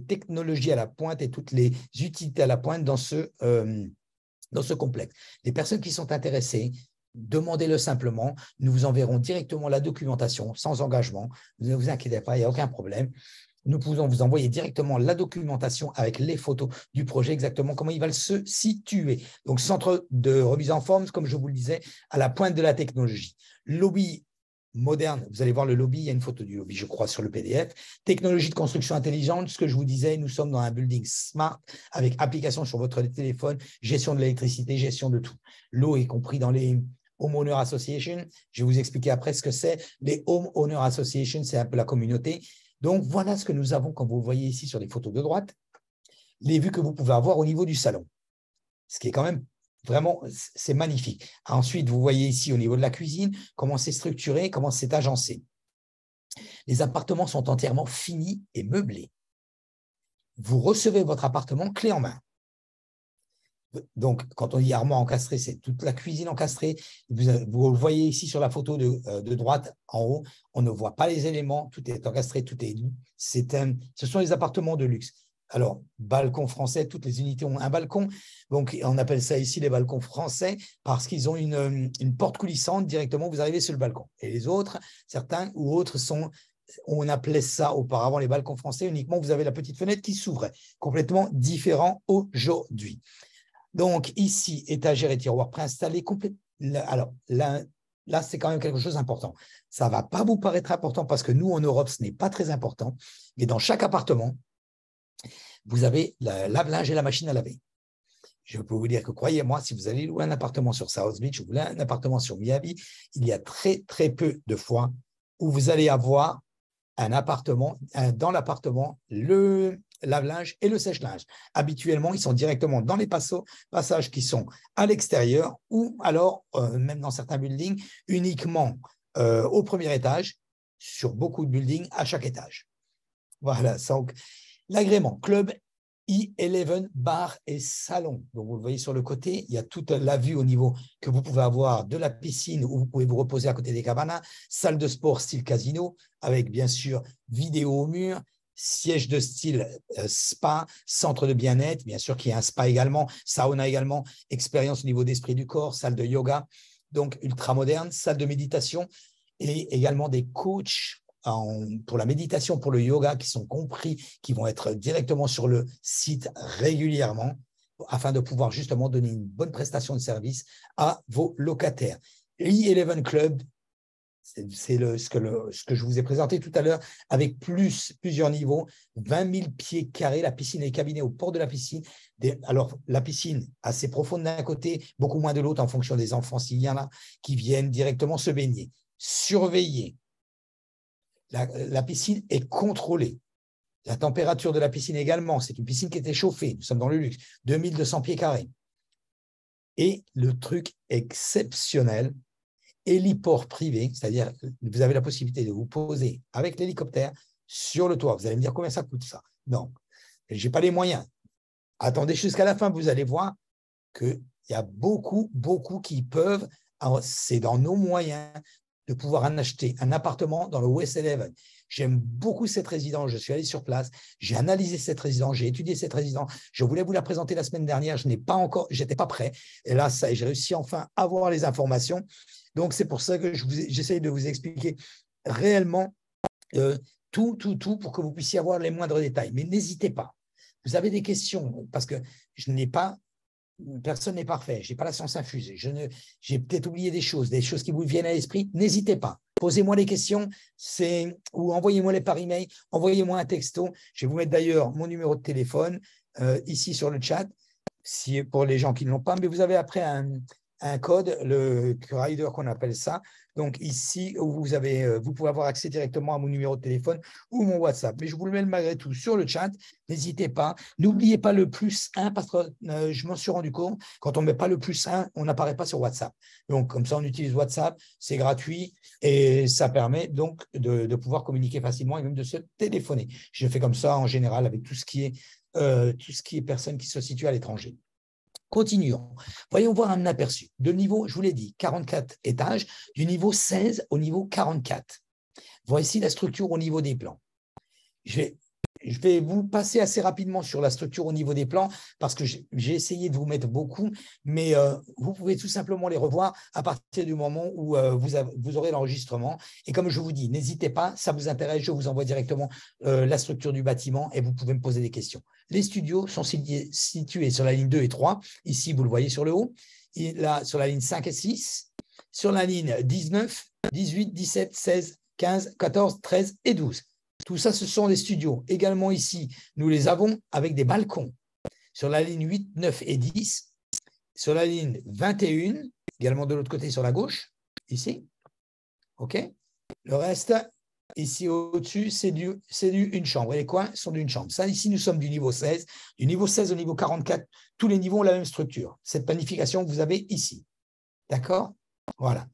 technologies à la pointe et toutes les utilités à la pointe dans ce complexe. Les personnes qui sont intéressées, demandez-le simplement. Nous vous enverrons directement la documentation sans engagement. Ne vous inquiétez pas, il n'y a aucun problème. Nous pouvons vous envoyer directement la documentation avec les photos du projet, exactement comment il va se situer. Donc, centre de remise en forme, comme je vous le disais, à la pointe de la technologie. Lobby moderne, vous allez voir le lobby, il y a une photo du lobby, je crois, sur le PDF. Technologie de construction intelligente, ce que je vous disais, nous sommes dans un building smart avec application sur votre téléphone, gestion de l'électricité, gestion de tout. L'eau est compris dans les Homeowner Association. Je vais vous expliquer après ce que c'est. Les Homeowner Association, c'est un peu la communauté. Donc, voilà ce que nous avons, comme vous voyez ici sur les photos de droite, les vues que vous pouvez avoir au niveau du salon. Ce qui est quand même vraiment, c'est magnifique. Ensuite, vous voyez ici au niveau de la cuisine, comment c'est structuré, comment c'est agencé. Les appartements sont entièrement finis et meublés. Vous recevez votre appartement clé en main. Donc, quand on dit armoire encastrée, c'est toute la cuisine encastrée. Vous le voyez ici sur la photo de droite en haut. On ne voit pas les éléments. Tout est encastré, tout est doux. Ce sont les appartements de luxe. Alors, balcon français, toutes les unités ont un balcon. Donc, on appelle ça ici les balcons français parce qu'ils ont une porte coulissante. Directement, vous arrivez sur le balcon. Et les autres, certains ou autres on appelait ça auparavant les balcons français. Uniquement, vous avez la petite fenêtre qui s'ouvrait. Complètement différent aujourd'hui. Donc, ici, étagère et tiroir préinstallés. Alors, là, c'est quand même quelque chose d'important. Ça ne va pas vous paraître important parce que nous, en Europe, ce n'est pas très important. Mais dans chaque appartement, vous avez le lave-linge et la machine à laver. Je peux vous dire que, croyez-moi, si vous allez louer un appartement sur South Beach ou vous louez un appartement sur Miami, il y a très, très peu de fois où vous allez avoir un appartement, dans l'appartement, le lave-linge et le sèche-linge. Habituellement, ils sont directement dans les passages qui sont à l'extérieur ou alors, même dans certains buildings, uniquement au premier étage, sur beaucoup de buildings, à chaque étage. Voilà, donc l'agrément club E11 bar et salon. Donc, vous le voyez sur le côté, il y a toute la vue au niveau que vous pouvez avoir de la piscine où vous pouvez vous reposer à côté des cabanas, salle de sport style casino, avec bien sûr vidéo au mur, siège de style spa, centre de bien-être, bien sûr qu'il y a un spa également, sauna également, expérience au niveau d'esprit du corps, salle de yoga, donc ultra moderne, salle de méditation et également des coachs pour la méditation, pour le yoga, qui sont compris, qui vont être directement sur le site régulièrement, afin de pouvoir justement donner une bonne prestation de service à vos locataires. E11 Club, c'est ce que je vous ai présenté tout à l'heure, avec plusieurs niveaux, 20 000 pieds carrés, la piscine et les cabinets au port de la piscine. Alors, la piscine assez profonde d'un côté, beaucoup moins de l'autre en fonction des enfants, s'il y en a, qui viennent directement se baigner. Surveiller. La piscine est contrôlée. La température de la piscine également, c'est une piscine qui est échauffée. Nous sommes dans le luxe, 2200 pieds carrés. Et le truc exceptionnel, héliport privé, c'est-à-dire vous avez la possibilité de vous poser avec l'hélicoptère sur le toit. Vous allez me dire combien ça coûte ça? Non, je n'ai pas les moyens. Attendez jusqu'à la fin, vous allez voir qu'il y a beaucoup qui peuvent, c'est dans nos moyens de pouvoir en acheter un appartement dans le West 11. J'aime beaucoup cette résidence, je suis allé sur place, j'ai analysé cette résidence, j'ai étudié cette résidence, je voulais vous la présenter la semaine dernière, je n'étais pas prêt, et là, j'ai réussi enfin à avoir les informations. Donc, c'est pour ça que j'essaye de vous expliquer réellement tout pour que vous puissiez avoir les moindres détails. Mais n'hésitez pas. Vous avez des questions, parce que personne n'est parfait, je n'ai pas la science infuse, j'ai peut-être oublié des choses qui vous viennent à l'esprit, n'hésitez pas. Posez-moi des questions ou envoyez-moi-les par email, envoyez-moi un texto. Je vais vous mettre d'ailleurs mon numéro de téléphone ici sur le chat, pour les gens qui ne l'ont pas, mais vous avez après un code, le rider qu'on appelle ça. Donc ici, vous pouvez avoir accès directement à mon numéro de téléphone ou mon WhatsApp. Mais je vous le mets malgré tout sur le chat. N'hésitez pas. N'oubliez pas le +1 parce que je m'en suis rendu compte, quand on ne met pas le +1, on n'apparaît pas sur WhatsApp. Donc comme ça, on utilise WhatsApp, c'est gratuit et ça permet donc de pouvoir communiquer facilement et même de se téléphoner. Je fais comme ça en général avec tout ce qui est personnes qui se situent à l'étranger. Continuons. Voyons voir un aperçu de niveau, je vous l'ai dit, 44 étages, du niveau 16 au niveau 44. Voici la structure au niveau des plans. Je vais vous passer assez rapidement sur la structure au niveau des plans parce que j'ai essayé de vous mettre beaucoup, mais vous pouvez tout simplement les revoir à partir du moment où vous aurez l'enregistrement. Et comme je vous dis, n'hésitez pas, ça vous intéresse, je vous envoie directement la structure du bâtiment et vous pouvez me poser des questions. Les studios sont situés sur la ligne 2 et 3. Ici, vous le voyez sur le haut. Et là, sur la ligne 5 et 6. Sur la ligne 19, 18, 17, 16, 15, 14, 13 et 12. Tout ça, ce sont les studios. Également ici, nous les avons avec des balcons. Sur la ligne 8, 9 et 10. Sur la ligne 21, également de l'autre côté sur la gauche, ici. OK. Le reste, ici au-dessus, c'est une chambre. Et les coins sont d'une chambre. Ça, ici, nous sommes du niveau 16. Du niveau 16 au niveau 44, tous les niveaux ont la même structure. Cette planification que vous avez ici. D'accord? Voilà.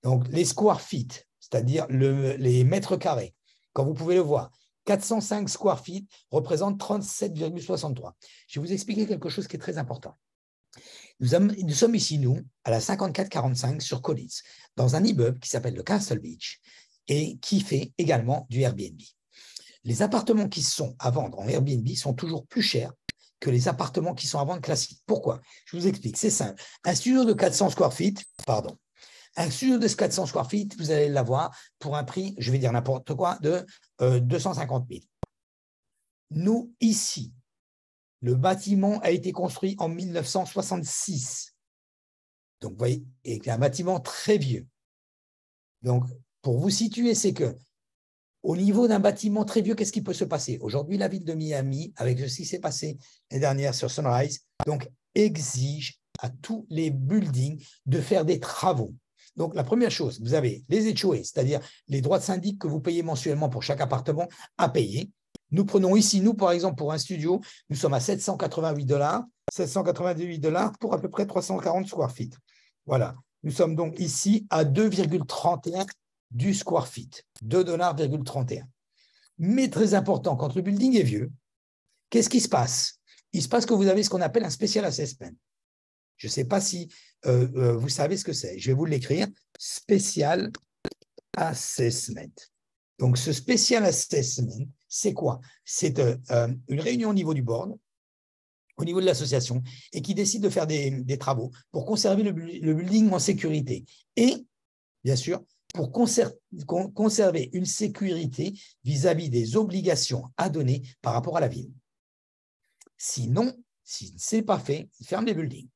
Donc, les square feet, c'est-à-dire les mètres carrés. Quand vous pouvez le voir, 405 square feet représentent 37,63. Je vais vous expliquer quelque chose qui est très important. Nous sommes ici, nous, à la 5445 sur Collins, dans un immeuble qui s'appelle le Castle Beach et qui fait également du Airbnb. Les appartements qui sont à vendre en Airbnb sont toujours plus chers que les appartements qui sont à vendre classiques. Pourquoi? Je vous explique, c'est simple. Un studio de 400 square feet, un studio de 400 square feet, vous allez l'avoir pour un prix, je vais dire n'importe quoi, de 250 000. Nous, ici, le bâtiment a été construit en 1966. Donc, vous voyez, c'est un bâtiment très vieux. Donc, pour vous situer, c'est que au niveau d'un bâtiment très vieux, qu'est-ce qui peut se passer? Aujourd'hui, la ville de Miami, avec ce qui s'est passé l'année dernière sur Sunrise, donc, exige à tous les buildings de faire des travaux. Donc, la première chose, vous avez les HOA, c'est-à-dire les droits de syndic que vous payez mensuellement pour chaque appartement à payer. Nous prenons ici, nous, par exemple, pour un studio, nous sommes à $788, $788 pour à peu près 340 square feet. Voilà. Nous sommes donc ici à 2,31 du square feet, $2,31. Mais très important, quand le building est vieux, qu'est-ce qui se passe? Il se passe que vous avez ce qu'on appelle un special assessment. Je ne sais pas si vous savez ce que c'est. Je vais vous l'écrire. Special Assessment. Donc, ce Special Assessment, c'est quoi? C'est une réunion au niveau du board, au niveau de l'association, et qui décide de faire des travaux pour conserver le building en sécurité. Et, bien sûr, pour conserver une sécurité vis-à-vis des obligations à donner par rapport à la ville. Sinon, si ce n'est pas fait, ils ferment les buildings.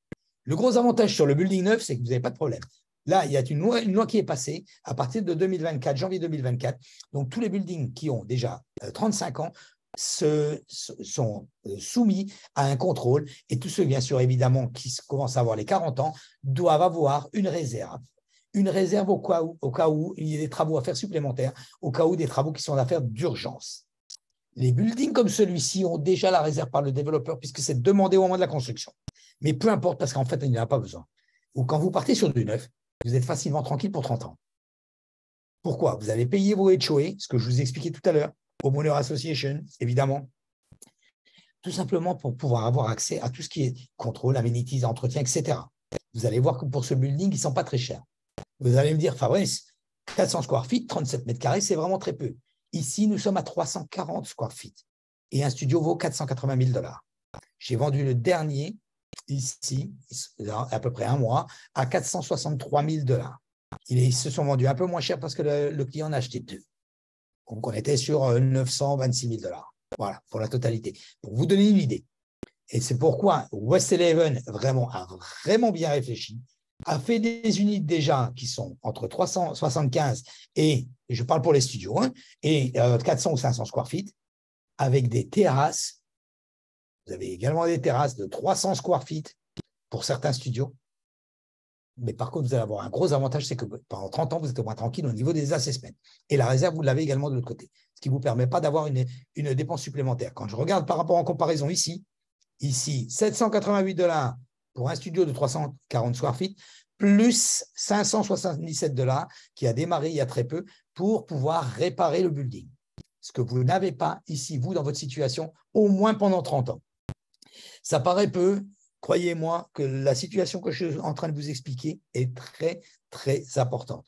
Le gros avantage sur le building neuf, c'est que vous n'avez pas de problème. Là, il y a une loi qui est passée à partir de 2024, janvier 2024. Donc, tous les buildings qui ont déjà 35 ans sont soumis à un contrôle et tous ceux, bien sûr, évidemment, qui commencent à avoir les 40 ans, doivent avoir une réserve. Une réserve au cas où il y a des travaux à faire supplémentaires, au cas où des travaux qui sont à faire d'urgence. Les buildings comme celui-ci ont déjà la réserve par le développeur puisque c'est demandé au moment de la construction. Mais peu importe parce qu'en fait, il n'y en a pas besoin. Ou quand vous partez sur du neuf, vous êtes facilement tranquille pour 30 ans. Pourquoi? Vous allez payer vos HOA, ce que je vous ai expliqué tout à l'heure, Homeowner Association, évidemment, tout simplement pour pouvoir avoir accès à tout ce qui est contrôle, amenities, entretien, etc. Vous allez voir que pour ce building, ils ne sont pas très chers. Vous allez me dire, Fabrice, 400 square feet, 37 mètres carrés, c'est vraiment très peu. Ici, nous sommes à 340 square feet et un studio vaut 480 000 $. J'ai vendu le dernier ici, à peu près un mois, à 463 000 $. Ils se sont vendus un peu moins cher parce que le client en a acheté deux. Donc, on était sur 926 000 $. Voilà, pour la totalité. Pour vous donner une idée. Et c'est pourquoi West Eleven a vraiment bien réfléchi, a fait des unités déjà qui sont entre 375 et je parle pour les studios, hein, et 400 ou 500 square feet, avec des terrasses. Vous avez également des terrasses de 300 square feet pour certains studios. Mais par contre, vous allez avoir un gros avantage, c'est que pendant 30 ans, vous êtes au moins tranquille au niveau des assessments. Et la réserve, vous l'avez également de l'autre côté, ce qui ne vous permet pas d'avoir une dépense supplémentaire. Quand je regarde par rapport en comparaison ici, 788 $ pour un studio de 340 square feet, plus 577 $ qui a démarré il y a très peu pour pouvoir réparer le building. Ce que vous n'avez pas ici, vous, dans votre situation, au moins pendant 30 ans. Ça paraît peu. Croyez-moi que la situation que je suis en train de vous expliquer est très, très importante.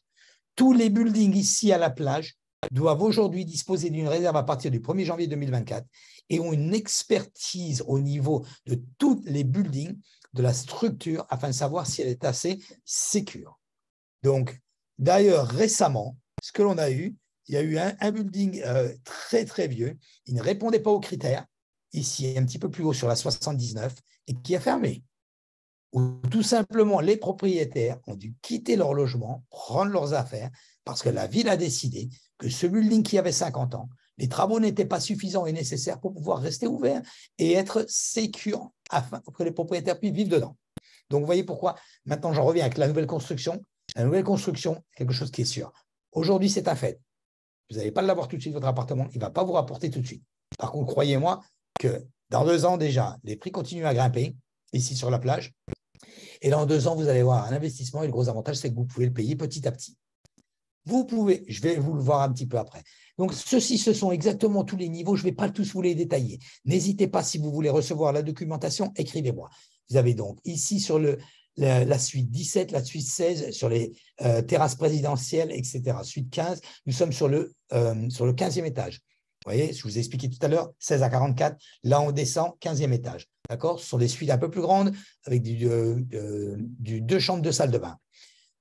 Tous les buildings ici à la plage doivent aujourd'hui disposer d'une réserve à partir du 1er janvier 2024 et ont une expertise au niveau de tous les buildings, de la structure, afin de savoir si elle est assez sécure. Donc, d'ailleurs, récemment, ce que l'on a eu, il y a eu un building très, très vieux. Il ne répondait pas aux critères. Ici, un petit peu plus haut sur la 79, et qui a fermé. Où tout simplement, les propriétaires ont dû quitter leur logement, prendre leurs affaires, parce que la ville a décidé que ce building qui avait 50 ans, les travaux n'étaient pas suffisants et nécessaires pour pouvoir rester ouvert et être sécure afin que les propriétaires puissent vivre dedans. Donc, vous voyez pourquoi, maintenant, j'en reviens avec la nouvelle construction. La nouvelle construction, quelque chose qui est sûr. Aujourd'hui, c'est un fait. Vous n'allez pas l'avoir tout de suite, votre appartement. Il ne va pas vous rapporter tout de suite. Par contre, croyez-moi que dans 2 ans déjà, les prix continuent à grimper ici sur la plage. Et dans 2 ans, vous allez voir un investissement. Et le gros avantage, c'est que vous pouvez le payer petit à petit. Vous pouvez, je vais vous le voir un petit peu après. Donc, ceci, ce sont exactement tous les niveaux. Je ne vais pas tous vous les détailler. N'hésitez pas, si vous voulez recevoir la documentation, écrivez-moi. Vous avez donc ici sur la suite 17, la suite 16, sur les terrasses présidentielles, etc. Suite 15, nous sommes sur le 15e étage. Vous voyez, je vous ai expliqué tout à l'heure, 16 à 44. Là, on descend, 15e étage. D'accord? Ce sont des suites un peu plus grandes avec du 2 chambres, 2 salles de bain.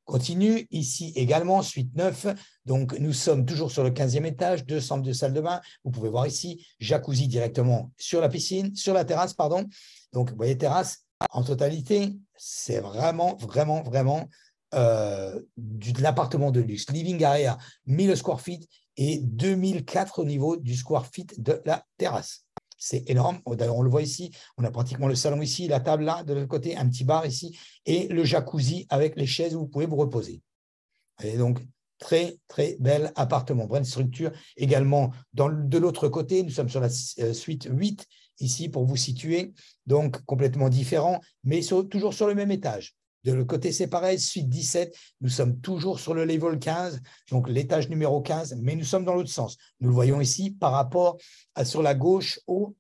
Continue, ici également, suite 9. Donc, nous sommes toujours sur le 15e étage, 2 chambres, 2 salles de bain. Vous pouvez voir ici, jacuzzi directement sur la piscine, sur la terrasse, pardon. Donc, vous voyez, terrasse, en totalité, c'est vraiment, vraiment, vraiment de l'appartement de luxe. Living area, 1000 square feet et 2004 au niveau du square feet de la terrasse. C'est énorme. D'ailleurs, on le voit ici. On a pratiquement le salon ici, la table là, de l'autre côté, un petit bar ici, et le jacuzzi avec les chaises où vous pouvez vous reposer. Et donc, très, très bel appartement. Bonne structure. Également, de l'autre côté, nous sommes sur la suite 8, ici, pour vous situer. Donc, complètement différent, mais toujours sur le même étage. De l'autre côté, c'est pareil, suite 17, nous sommes toujours sur le level 15, donc l'étage numéro 15, mais nous sommes dans l'autre sens. Nous le voyons ici par rapport sur la gauche au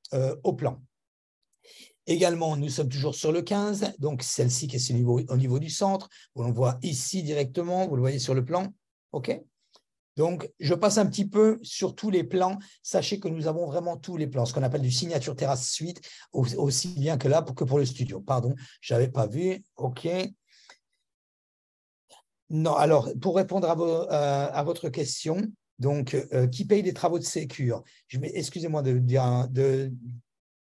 plan. Également, nous sommes toujours sur le 15, donc celle-ci qui est au niveau du centre, où l'on voit ici directement, vous le voyez sur le plan. OK ? Donc, je passe un petit peu sur tous les plans. Sachez que nous avons vraiment tous les plans, ce qu'on appelle du signature terrasse suite, aussi bien que là que pour le studio. Pardon, je n'avais pas vu. OK. Non, alors, pour répondre à votre question, donc, qui paye les travaux de sécure? Excusez-moi de dire…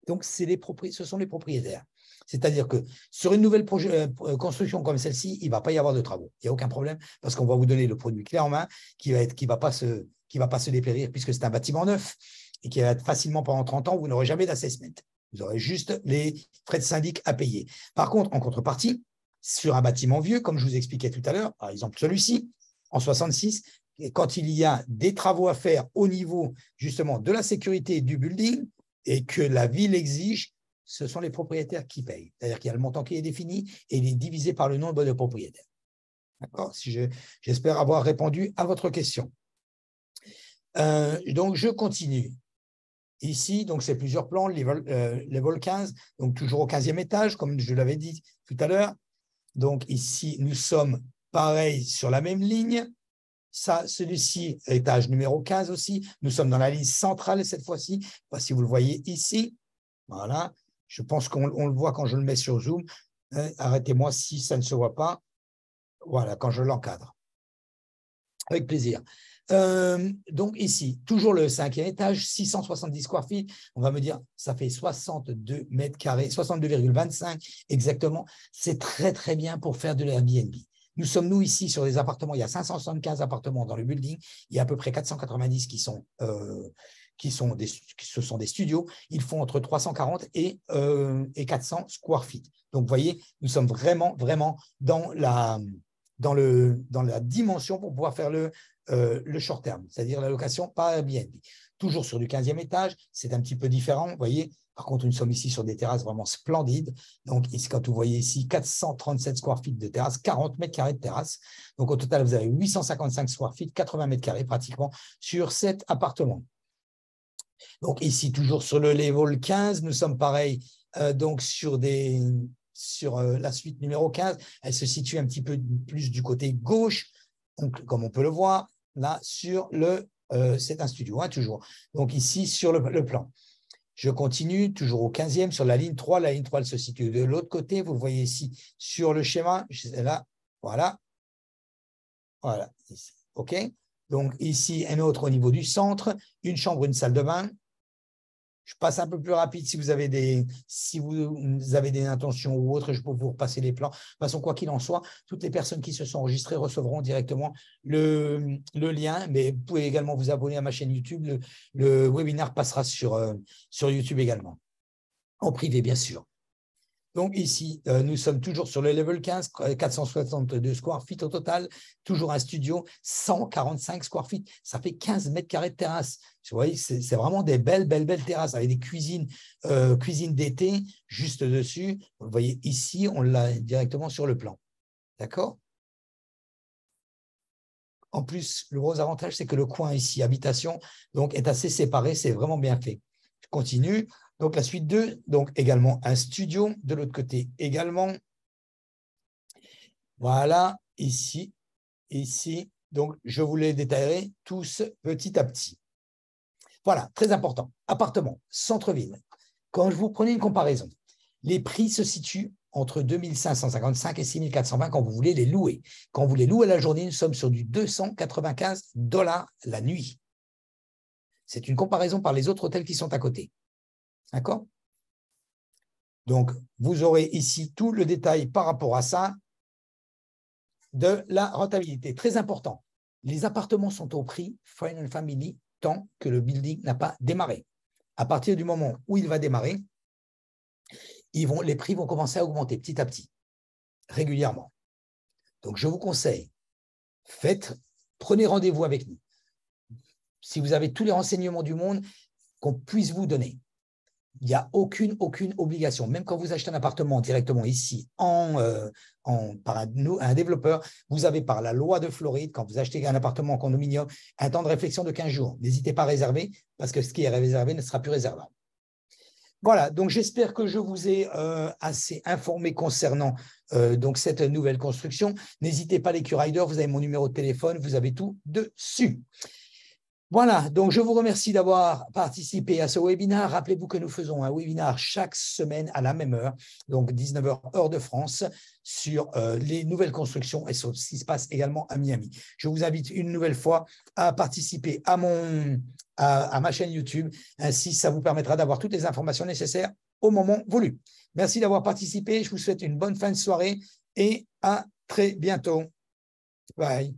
Donc, ce sont les propriétaires. C'est-à-dire que sur une nouvelle construction comme celle-ci, il ne va pas y avoir de travaux. Il n'y a aucun problème parce qu'on va vous donner le produit clé en main qui ne va pas se dépérir puisque c'est un bâtiment neuf et qui va être facilement pendant 30 ans, vous n'aurez jamais d'assessment. Vous aurez juste les frais de syndic à payer. Par contre, en contrepartie, sur un bâtiment vieux, comme je vous expliquais tout à l'heure, par exemple celui-ci, en 66, quand il y a des travaux à faire au niveau justement de la sécurité du building et que la ville exige, ce sont les propriétaires qui payent. C'est-à-dire qu'il y a le montant qui est défini et il est divisé par le nombre de propriétaires. D'accord? J'espère avoir répondu à votre question. Donc, je continue. Ici, donc c'est plusieurs plans, level 15, donc toujours au 15e étage, comme je l'avais dit tout à l'heure. Donc ici, nous sommes pareil sur la même ligne. Ça, celui-ci, étage numéro 15 aussi. Nous sommes dans la ligne centrale cette fois-ci. Je ne sais pas si vous le voyez ici. Voilà. Je pense qu'on le voit quand je le mets sur Zoom. Arrêtez-moi si ça ne se voit pas. Voilà, quand je l'encadre. Avec plaisir. Donc ici, toujours le 5e étage, 670 square feet. On va me dire, ça fait 62 mètres carrés, 62,25 exactement. C'est très, très bien pour faire de l'Airbnb. Nous sommes, nous, ici, sur des appartements. Il y a 575 appartements dans le building. Il y a à peu près 490 ce sont des studios. Ils font entre 340 et 400 square feet. Donc, vous voyez, nous sommes vraiment, vraiment dans la dimension pour pouvoir faire le short terme, c'est-à-dire la location par Airbnb. Toujours sur du 15e étage, c'est un petit peu différent, vous voyez. Par contre, nous sommes ici sur des terrasses vraiment splendides. Donc, ici, quand vous voyez ici, 437 square feet de terrasse, 40 mètres carrés de terrasse. Donc, au total, vous avez 855 square feet, 80 mètres carrés pratiquement sur cet appartement. Donc, ici, toujours sur le level 15, nous sommes pareil donc sur la suite numéro 15. Elle se situe un petit peu plus du côté gauche, donc, comme on peut le voir, là, sur c'est un studio, hein, toujours. Donc, ici, sur le plan. Je continue, toujours au 15e, sur la ligne 3. La ligne 3, elle se situe de l'autre côté. Vous le voyez ici sur le schéma. Là, voilà. Voilà, ici. OK. Donc, ici, un autre au niveau du centre. Une chambre, une salle de bain. Je passe un peu plus rapide si vous avez des intentions ou autres, je peux vous repasser les plans. De toute façon, quoi qu'il en soit, toutes les personnes qui se sont enregistrées recevront directement le lien, mais vous pouvez également vous abonner à ma chaîne YouTube. Le webinaire passera sur YouTube également, en privé, bien sûr. Donc ici, nous sommes toujours sur le level 15, 462 square feet au total, toujours un studio, 145 square feet, ça fait 15 mètres carrés de terrasse. Vous voyez, c'est vraiment des belles terrasses avec des cuisines d'été juste dessus. Vous le voyez ici, on l'a directement sur le plan. D'accord? En plus, le gros avantage, c'est que le coin ici, habitation, donc, est assez séparé, c'est vraiment bien fait. Je continue. Donc, la suite 2, donc également un studio. De l'autre côté, également. Voilà, ici. Donc, je vous les détaillerai tous petit à petit. Voilà, très important. Appartement, centre-ville. Quand je vous prenez une comparaison, les prix se situent entre 2 555 et 6 420 quand vous voulez les louer. Quand vous les louez à la journée, nous sommes sur du 295 $ la nuit. C'est une comparaison par les autres hôtels qui sont à côté. D'accord? Donc, vous aurez ici tout le détail par rapport à ça de la rentabilité. Très important, les appartements sont au prix Friends and Family tant que le building n'a pas démarré. À partir du moment où il va démarrer, les prix vont commencer à augmenter petit à petit, régulièrement. Donc, je vous conseille, prenez rendez-vous avec nous. Si vous avez tous les renseignements du monde qu'on puisse vous donner, il n'y a aucune obligation. Même quand vous achetez un appartement directement ici par un développeur, vous avez par la loi de Floride, quand vous achetez un appartement en condominium, un temps de réflexion de 15 jours. N'hésitez pas à réserver parce que ce qui est réservé ne sera plus réservable. Voilà, donc j'espère que je vous ai assez informé concernant donc cette nouvelle construction. N'hésitez pas, les Q-Riders, vous avez mon numéro de téléphone, vous avez tout dessus. Voilà, donc je vous remercie d'avoir participé à ce webinaire. Rappelez-vous que nous faisons un webinaire chaque semaine à la même heure, donc 19h heure de France, sur les nouvelles constructions et sur ce qui se passe également à Miami. Je vous invite une nouvelle fois à participer à ma chaîne YouTube. Ainsi, ça vous permettra d'avoir toutes les informations nécessaires au moment voulu. Merci d'avoir participé. Je vous souhaite une bonne fin de soirée et à très bientôt. Bye.